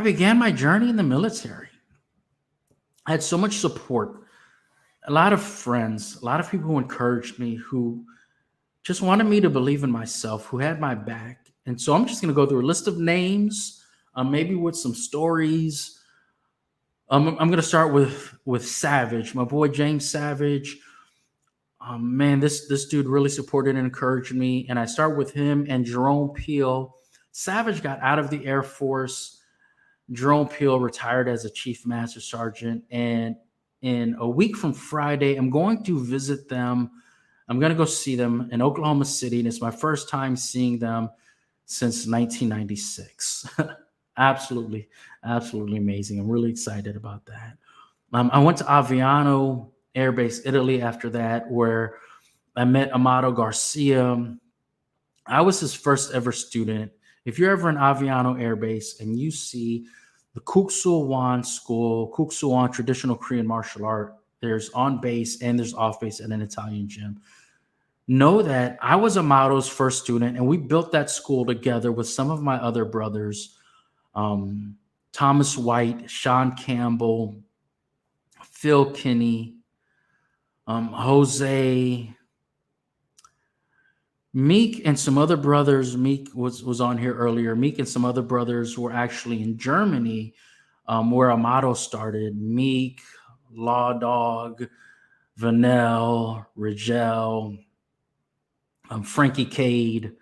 began my journey in the military. I had so much support, a lot of friends, a lot of people who encouraged me, who just wanted me to believe in myself, who had my back. And so I'm just going to go through a list of names, maybe with some stories. I'm going to start with Savage, my boy James Savage. Man, this dude really supported and encouraged me. And I start with him and Jerome Peel. Savage got out of the Air Force. Jerome Peel retired as a Chief Master Sergeant. And in a week from Friday, I'm going to visit them. I'm going to go see them in Oklahoma City. And it's my first time seeing them since 1996. Absolutely amazing. I'm really excited about that. I went to Aviano Air Base, Italy after that, where I met Amado Garcia. I was his first ever student. If you're ever in Aviano Air Base and you see the Kuksulwan School, Kuksulwan traditional Korean martial art, there's on base and there's off base at an Italian gym. Know that I was Amado's first student, and we built that school together with some of my other brothers. Thomas White, Sean Campbell, Phil Kinney, Jose, Meek, and some other brothers. Meek was on here earlier. Meek and some other brothers were actually in Germany, where Amato started. Meek, Law Dog, Vanel, Rigel, Frankie Cade,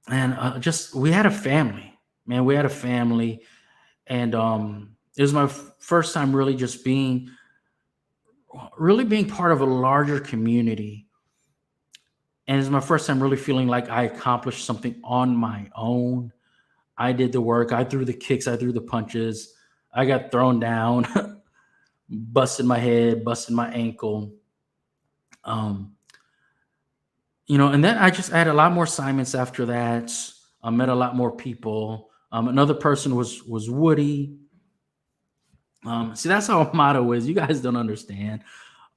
and just we had a family, man. We had a family, and it was my first time really being part of a larger community, and it's my first time really feeling like I accomplished something on my own. I did the work. I threw the kicks. I threw the punches. I got thrown down, busted my head, busted my ankle. Um, and then I had a lot more assignments after that. I met a lot more people. Another person was Woody. See, that's how Amato is. You guys don't understand.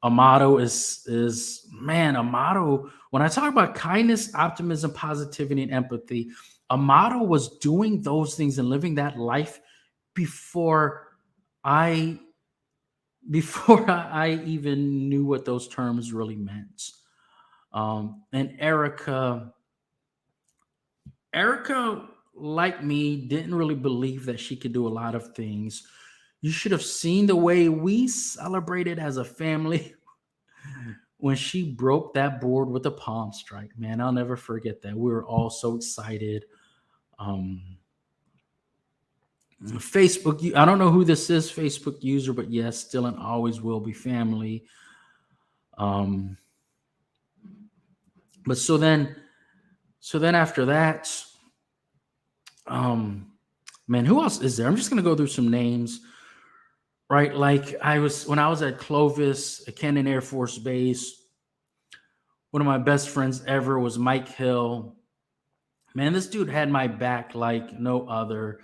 Amato is man. Amato. When I talk about kindness, optimism, positivity, and empathy, Amato was doing those things and living that life before I I even knew what those terms really meant. And Erica, like me, didn't really believe that she could do a lot of things. You should have seen the way we celebrated as a family when she broke that board with a palm strike. Man, I'll never forget that. We were all so excited. Um, Facebook, I don't know who this is, Facebook user, but yes, still and always will be family. Um, but so then after that, um, man, who else is there? I'm just gonna go through some names, right? Like when I was at Clovis, at Cannon Air Force Base. One of my best friends ever was Mike Hill. Man, this dude had my back like no other.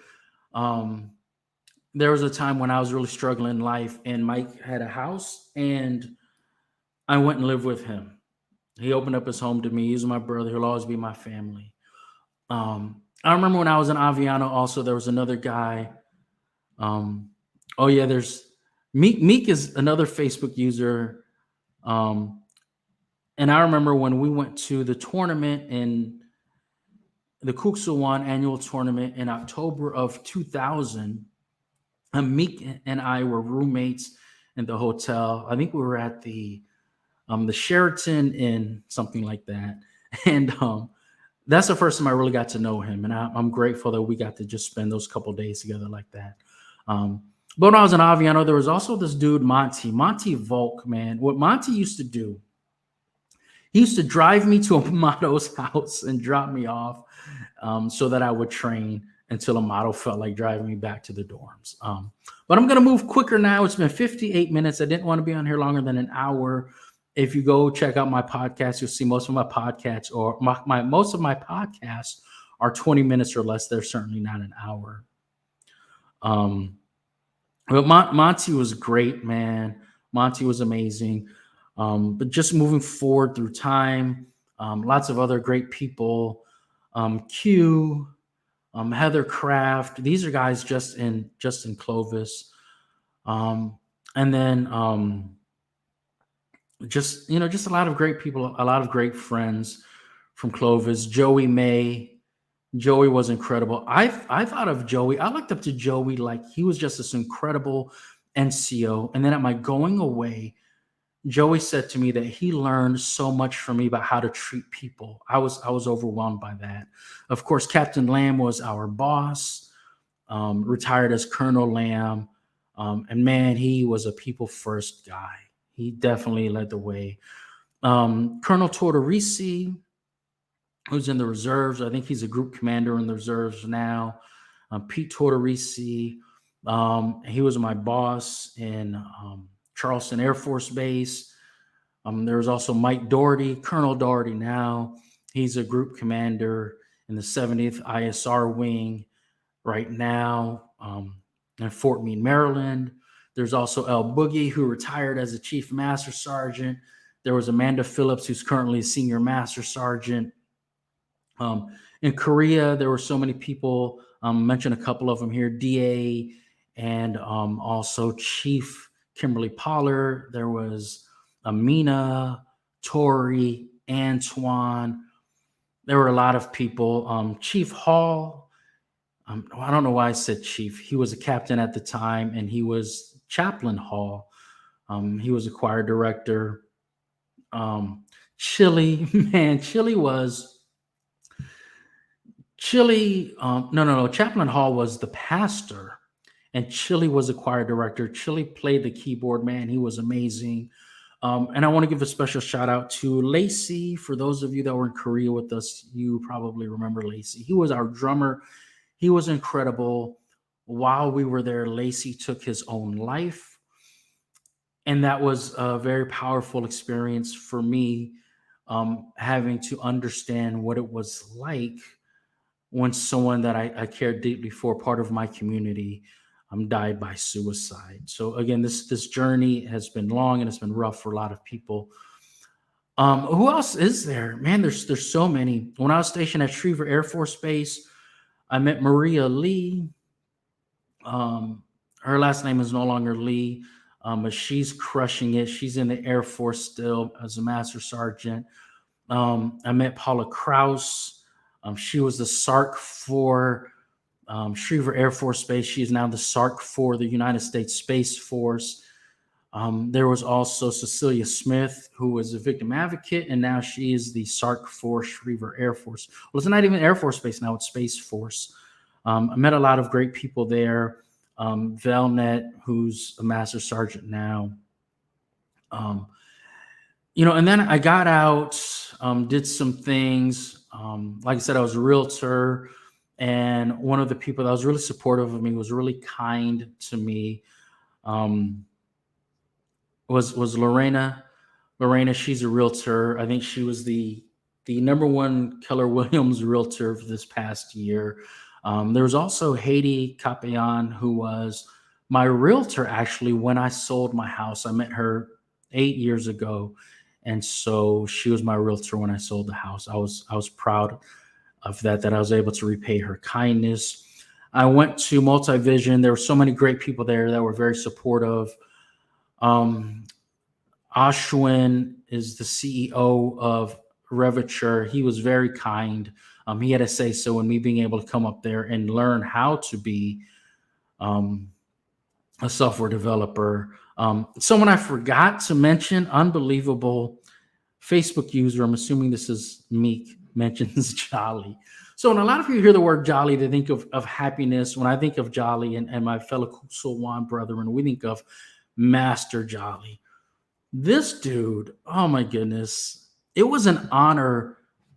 Um, there was a time when I was really struggling in life, and Mike had a house, and I went and lived with him. He opened up his home to me. He's my brother. He'll always be my family. I remember when I was in Aviano, also, there was another guy. Um, oh, yeah, there's Meek. Meek is another Facebook user. Um, and I remember when we went to the tournament in the Kuksuwan annual tournament in October of 2000. Meek and I were roommates in the hotel. I think we were at the Sheraton Inn, something like that. And that's the first time I really got to know him, and I'm grateful that we got to just spend those couple days together like that. Um, but when I was in Aviano, there was also this dude Monty Volk. Man, what Monty used to do, he used to drive me to Amato's house and drop me off, so that I would train until Amato felt like driving me back to the dorms. But I'm going to move quicker now. It's been 58 minutes. I didn't want to be on here longer than an hour. If you go check out my podcast, you'll see most of my podcasts, or most of my podcasts are 20 minutes or less. They're certainly not an hour. Um, but Monty was great, man. Monty was amazing. But just moving forward through time, lots of other great people. Q, Heather Kraft. These are guys just in Clovis. And then just a lot of great people, a lot of great friends from Clovis. Joey May. Joey was incredible. I thought of Joey. I looked up to Joey like he was just this incredible NCO. And then at my going away, Joey said to me that he learned so much from me about how to treat people. I was overwhelmed by that. Of course, Captain Lamb was our boss, retired as Colonel Lamb, and man, he was a people first guy. He definitely led the way. Colonel Tortorisi, who's in the reserves. I think he's a group commander in the reserves now. Pete Tortorisi, he was my boss in Charleston Air Force Base. There was also Mike Doherty, Colonel Doherty now. He's a group commander in the 70th ISR wing right now in Fort Meade, Maryland. There's also El Boogie, who retired as a chief master sergeant. There was Amanda Phillips, who's currently a senior master sergeant. Um, in Korea, there were so many people. Mention a couple of them here: Da, and also Chief Kimberly Pollard. There was Amina, Tori, Antoine. There were a lot of people. Chief Hall. I don't know why I said chief. He was a captain at the time, and he was Chaplain Hall. He was a choir director. Um, Chili, man, Chili. No. Chaplain Hall was the pastor, and Chili was a choir director. Chili played the keyboard. Man, he was amazing. And I want to give a special shout out to Lacey. For those of you that were in Korea with us, you probably remember Lacey. He was our drummer. He was incredible. While we were there, Lacey took his own life. And that was a very powerful experience for me, having to understand what it was like when someone that I cared deeply for, part of my community, died by suicide. So again, this journey has been long and it's been rough for a lot of people. Who else is there? Man, there's so many. When I was stationed at Schriever Air Force Base, I met Maria Lee. Her last name is no longer Lee, but she's crushing it. She's in the Air Force still as a master sergeant. I met Paula Kraus. She was the SARC for Schriever Air Force Base. She is now the SARC for the United States Space Force. There was also Cecilia Smith, who was a victim advocate, and now she is the SARC for Schriever Air Force. Well, it's not even Air Force Base now, it's Space Force. I met a lot of great people there. Velnet, who's a master sergeant now. Um, and then I got out, did some things. Like I said, I was a realtor, and one of the people that was really supportive of me, was really kind to me, um, was Lorena. Lorena, she's a realtor. I think she was the number one Keller Williams realtor for this past year. There was also Haiti Capian, who was my realtor actually when I sold my house. I met her 8 years ago, and so she was my realtor when I sold the house. I was proud of that I was able to repay her kindness. I went to Multivision. There were so many great people there that were very supportive. Um, Ashwin is the CEO of Reviture. He was very kind. He had a say so in me being able to come up there and learn how to be um, a software developer. Someone I forgot to mention, unbelievable Facebook user, I'm assuming this is Meek, mentions Jolly. So when a lot of people hear the word Jolly, they think of happiness. When I think of Jolly and my fellow Sulwan brethren, we think of Master Jolly. This dude, oh my goodness, it was an honor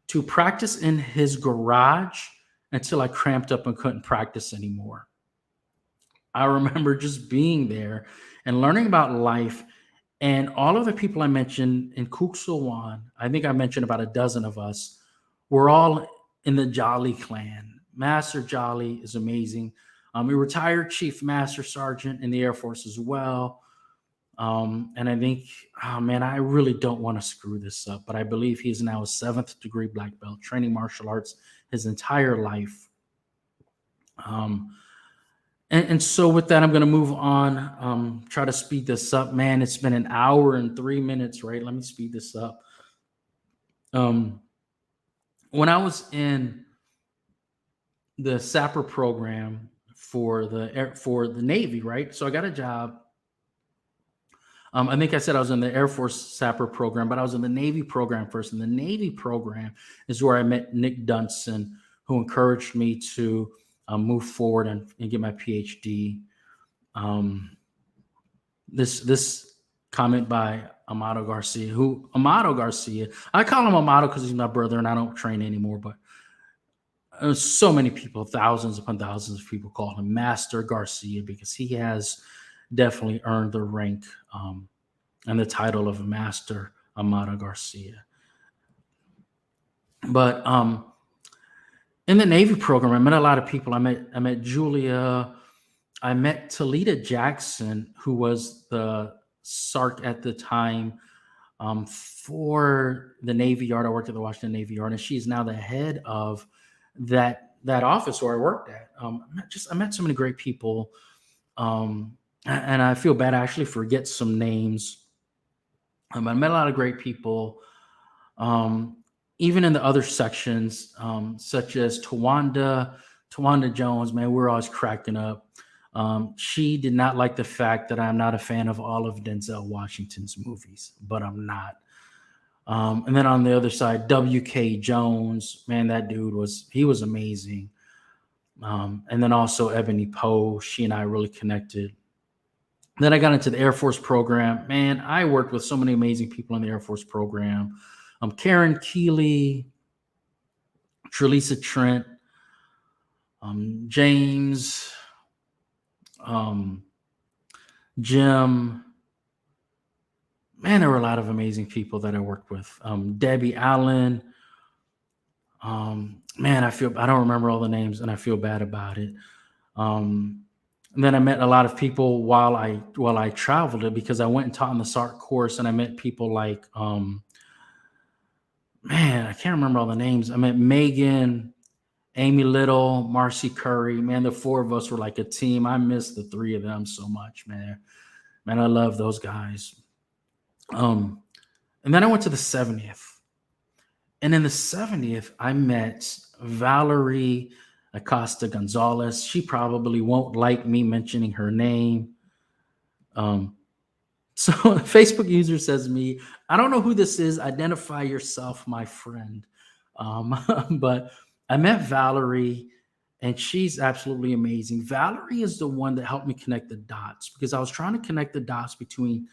to practice in his garage until I cramped up and couldn't practice anymore. I remember just being there and learning about life, and all of the people I mentioned in Kuksulwan, I think I mentioned about a dozen of us, were all in the Jolly clan. Master Jolly is amazing. A retired Chief Master Sergeant in the Air Force as well. And I think, oh man, I really don't want to screw this up, but I believe he's now a 7th degree black belt, training martial arts his entire life. And so with that, I'm going to move on, try to speed this up. Man, it's been an hour and 3 minutes, right? Let me speed this up. When I was in the SAPR program for the Navy, right? So I got a job. I think I said I was in the Air Force SAPR program, but I was in the Navy program first. And the Navy program is where I met Nick Dunson, who encouraged me to move forward and get my Ph.D. This comment by Amado Garcia, I call him Amado because he's my brother and I don't train anymore, but so many people, thousands upon thousands of people call him Master Garcia because he has definitely earned the rank and the title of Master Amado Garcia. But in the Navy program, I met a lot of people. I met Julia. I met Talita Jackson, who was the SARC at the time. for the Navy Yard. I worked at the Washington Navy Yard, and she's now the head of that office where I worked at. I met so many great people, and I feel bad. I actually forget some names. I met a lot of great people, um, even in the other sections, such as Tawanda Jones. Man, we're always cracking up. She did not like the fact that I'm not a fan of all of Denzel Washington's movies, but I'm not. And then on the other side, W.K. Jones, man, that dude was amazing. And then also Ebony Poe, she and I really connected. Then I got into the Air Force program. Man, I worked with so many amazing people in the Air Force program. Karen Keeley, Trelisa Trent, James, um, Jim. Man, there were a lot of amazing people that I worked with. Debbie Allen. Man, I don't remember all the names, and I feel bad about it. Um, and then I met a lot of people while I traveled it, because I went and taught in the SART course, and I met people like man, I can't remember all the names. I met Megan, Amy Little, Marcy Curry. Man, the four of us were like a team. I miss the three of them so much, man. Man, I love those guys. Um, and then I went to the 70th. And in the 70th, I met Valerie Acosta Gonzalez. She probably won't like me mentioning her name. Um, so a Facebook user says to me, I don't know who this is. Identify yourself, my friend. But I met Valerie, and she's absolutely amazing. Valerie is the one that helped me connect the dots, because I was trying to connect the dots between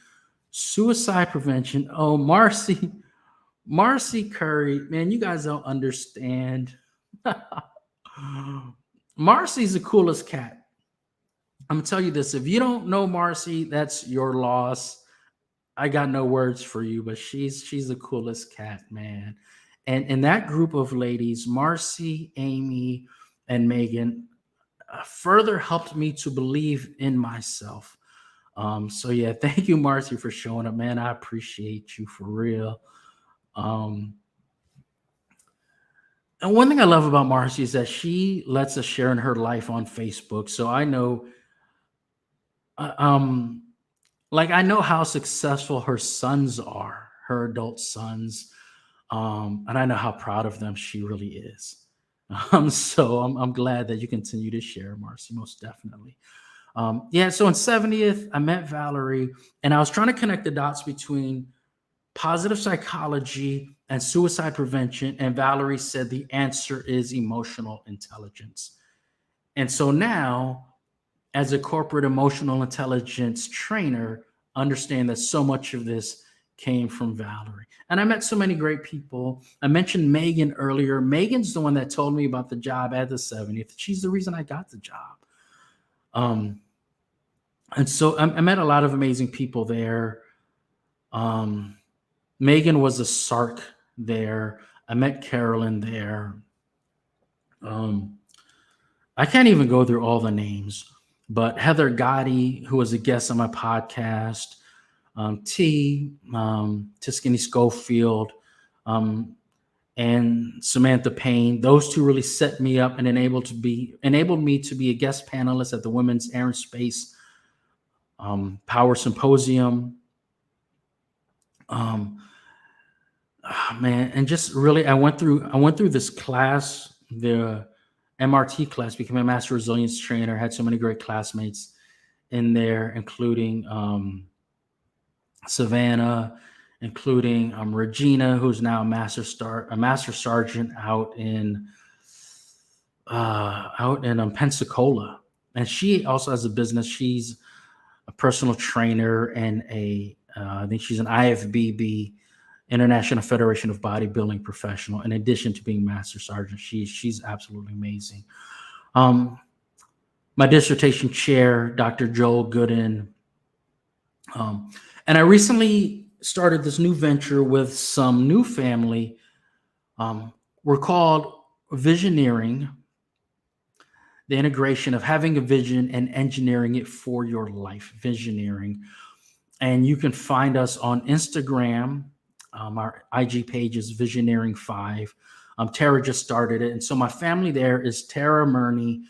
suicide prevention. Oh, Marcy Curry, man, you guys don't understand. Marcy's the coolest cat. I'm gonna tell you this: if you don't know Marcy, that's your loss. I got no words for you, but she's the coolest cat, man. And that group of ladies, Marcy, Amy, and Megan, further helped me to believe in myself. So yeah, thank you, Marcy, for showing up, man. I appreciate you for real. Um, and one thing I love about Marcy is that she lets us share in her life on Facebook. So I know, uh, um, like I know how successful her sons are, her adult sons, and I know how proud of them she really is. So I'm glad that you continue to share, Marcy, most definitely. Yeah, so in 70th, I met Valerie, and I was trying to connect the dots between positive psychology and suicide prevention. And Valerie said the answer is emotional intelligence. And so now, as a corporate emotional intelligence trainer, understand that so much of this came from Valerie. And I met so many great people. I mentioned Megan earlier. Megan's the one that told me about the job at the 70th. She's the reason I got the job. Um, and so I met a lot of amazing people there. Um, Megan was a SARC there. I met Carolyn there. Um, I can't even go through all the names, but Heather Gotti, who was a guest on my podcast, Tiskany Schofield, um, and Samantha Payne. Those two really set me up and enabled me to be a guest panelist at the Women's Air and Space Power Symposium. Um, Man, and just really, I went through this class, the MRT class, became a master resilience trainer. Had so many great classmates in there, including Savannah, including Regina, who's now a master sergeant out in Pensacola, and she also has a business. She's a personal trainer and I think she's an IFBB, International Federation of Bodybuilding professional. In addition to being master sergeant, she's absolutely amazing. Um, my dissertation chair, Dr. Joel Gooden, um, and I recently started this new venture with some new family. We're called Visioneering, the integration of having a vision and engineering it for your life. Visioneering, and you can find us on Instagram Our IG page is Visioneering5. Tara just started it. And so my family there is Tara Murney.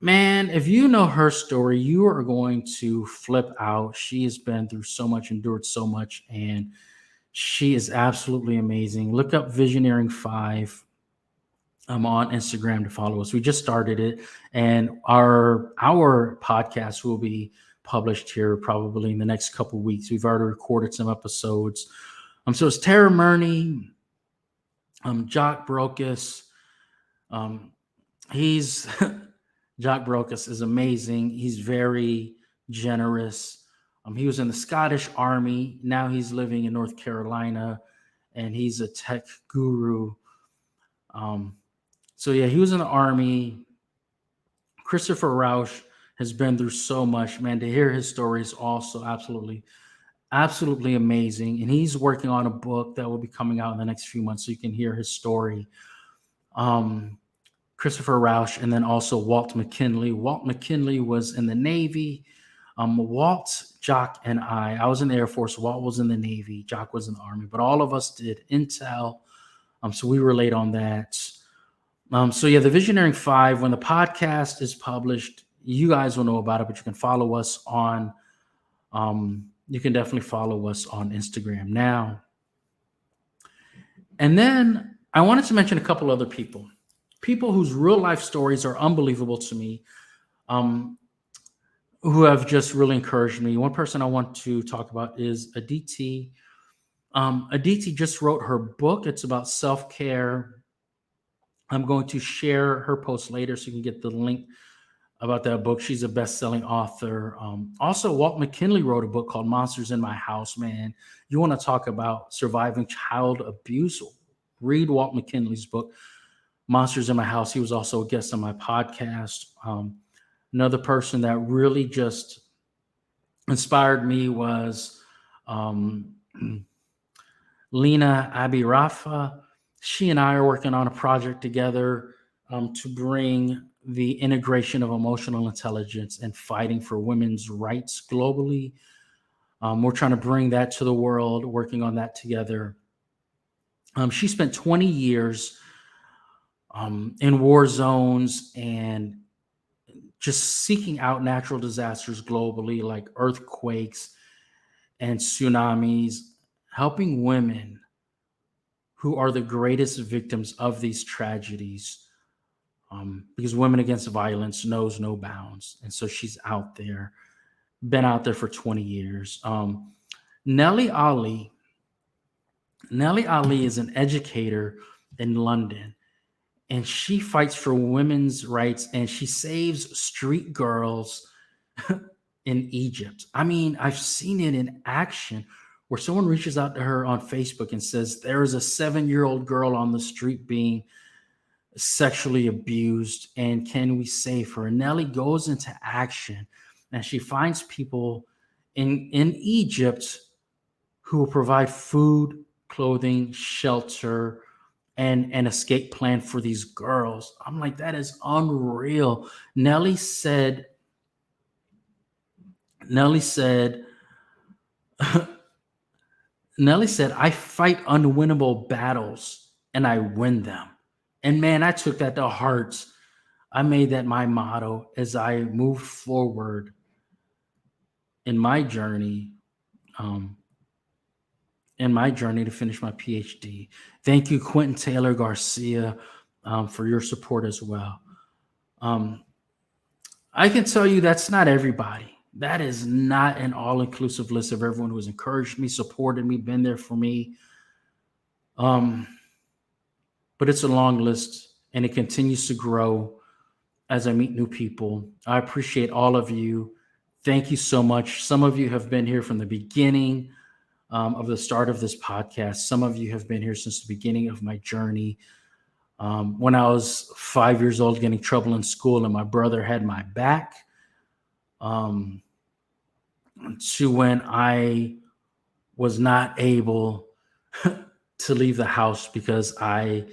Man, if you know her story, you are going to flip out. She has been through so much, endured so much, and she is absolutely amazing. Look up Visioneering5 on Instagram to follow us. We just started it, and our podcast will be published here probably in the next couple weeks. We've already recorded some episodes. So it's Tara Murney, Jock Brocus. He's Jock Brocus is amazing. He's very generous. He was in the Scottish Army. Now he's living in North Carolina, and he's a tech guru. So yeah, he was in the Army. Christopher Rausch has been through so much, man. To hear his story is also absolutely amazing. And he's working on a book that will be coming out in the next few months, so you can hear his story. Christopher Rausch, and then also Walt McKinley. Walt McKinley was in the Navy. Walt, Jock, and I was in the Air Force. Walt was in the Navy. Jock was in the Army. But all of us did Intel. So we relate on that. So yeah, the Visioneering 5, when the podcast is published, you guys will know about it, but you can follow us on, you can definitely follow us on Instagram now. And then I wanted to mention a couple other people whose real life stories are unbelievable to me, who have just really encouraged me. One person I want to talk about is Aditi. Aditi just wrote her book. It's about self-care. I'm going to share her post later so you can get the link about that book. She's a best-selling author. Also, Walt McKinley wrote a book called Monsters in My House, man. You want to talk about surviving child abuse? Read Walt McKinley's book, Monsters in My House. He was also a guest on my podcast. Another person that really just inspired me was Lena Abirafa. She and I are working on a project together to bring the integration of emotional intelligence and fighting for women's rights globally. We're trying to bring that to the world, working on that together. She spent 20 years in war zones and just seeking out natural disasters globally, like earthquakes and tsunamis, helping women who are the greatest victims of these tragedies, because Women Against Violence knows no bounds. And so she's out there, been out there for 20 years. Nellie Ali is an educator in London, and she fights for women's rights, and she saves street girls in Egypt. I mean, I've seen it in action, where someone reaches out to her on Facebook and says, there is a 7-year-old girl on the street being sexually abused, and can we save her? And Nellie goes into action, and she finds people in Egypt who will provide food, clothing, shelter, and an escape plan for these girls. I'm like, that is unreal. Nellie said, I fight unwinnable battles and I win them. And man, I took that to heart. I made that my motto as I moved forward in my journey, to finish my Ph.D. Thank you, Quentin Taylor Garcia, for your support as well. I can tell you that's not everybody. That is not an all-inclusive list of everyone who has encouraged me, supported me, been there for me. But it's a long list, and it continues to grow as I meet new people. I appreciate all of you. Thank you so much. Some of you have been here from the beginning of the start of this podcast. Some of you have been here since the beginning of my journey. When I was 5 years old, getting in trouble in school, and my brother had my back, to when I was not able to leave the house because I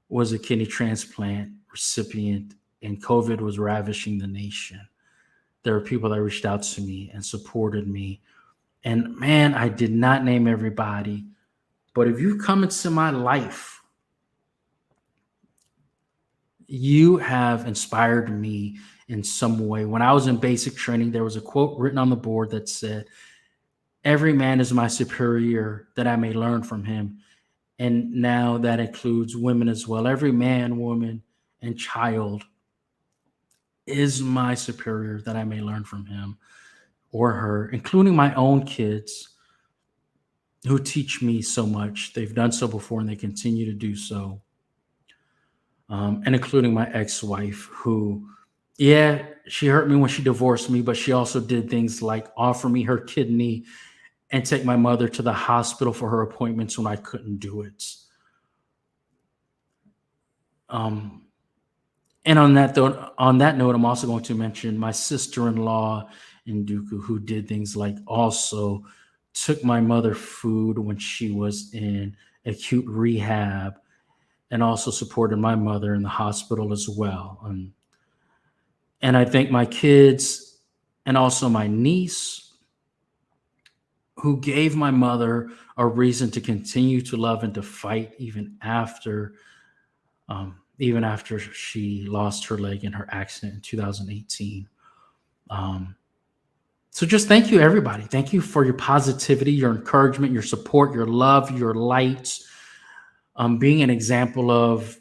was a kidney transplant recipient and COVID was ravishing the nation. There were people that reached out to me and supported me. And man, I did not name everybody, But if you come into my life, you have inspired me in some way. When I was in basic training, there was a quote written on the board that said, "Every man is my superior, that I may learn from him." And now that includes women as well. Every man, woman, and child is my superior, that I may learn from him or her, including my own kids who teach me so much. They've done so before and they continue to do so. And including my ex wife, who, yeah, she hurt me when she divorced me, but she also did things like offer me her kidney and take my mother to the hospital for her appointments when I couldn't do it. Um, and on that note, I'm also going to mention my sister-in-law in Duku, who did things like also took my mother food when she was in acute rehab, and also supported my mother in the hospital as well. And I thank my kids and also my niece, who gave my mother a reason to continue to love and to fight even after she lost her leg in her accident in 2018. Um, so just thank you, everybody. Thank you for your positivity, your encouragement, your support, your love, your light, being an example of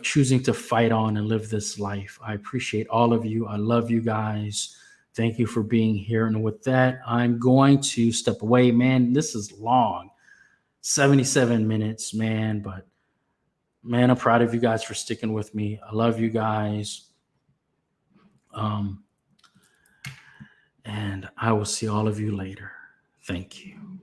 choosing to fight on and live this life. I appreciate all of you. I love you guys. Thank you for being here. And with that, I'm going to step away. Man, this is long, 77 minutes, man. But man, I'm proud of you guys for sticking with me. I love you guys. Um, and I will see all of you later. Thank you.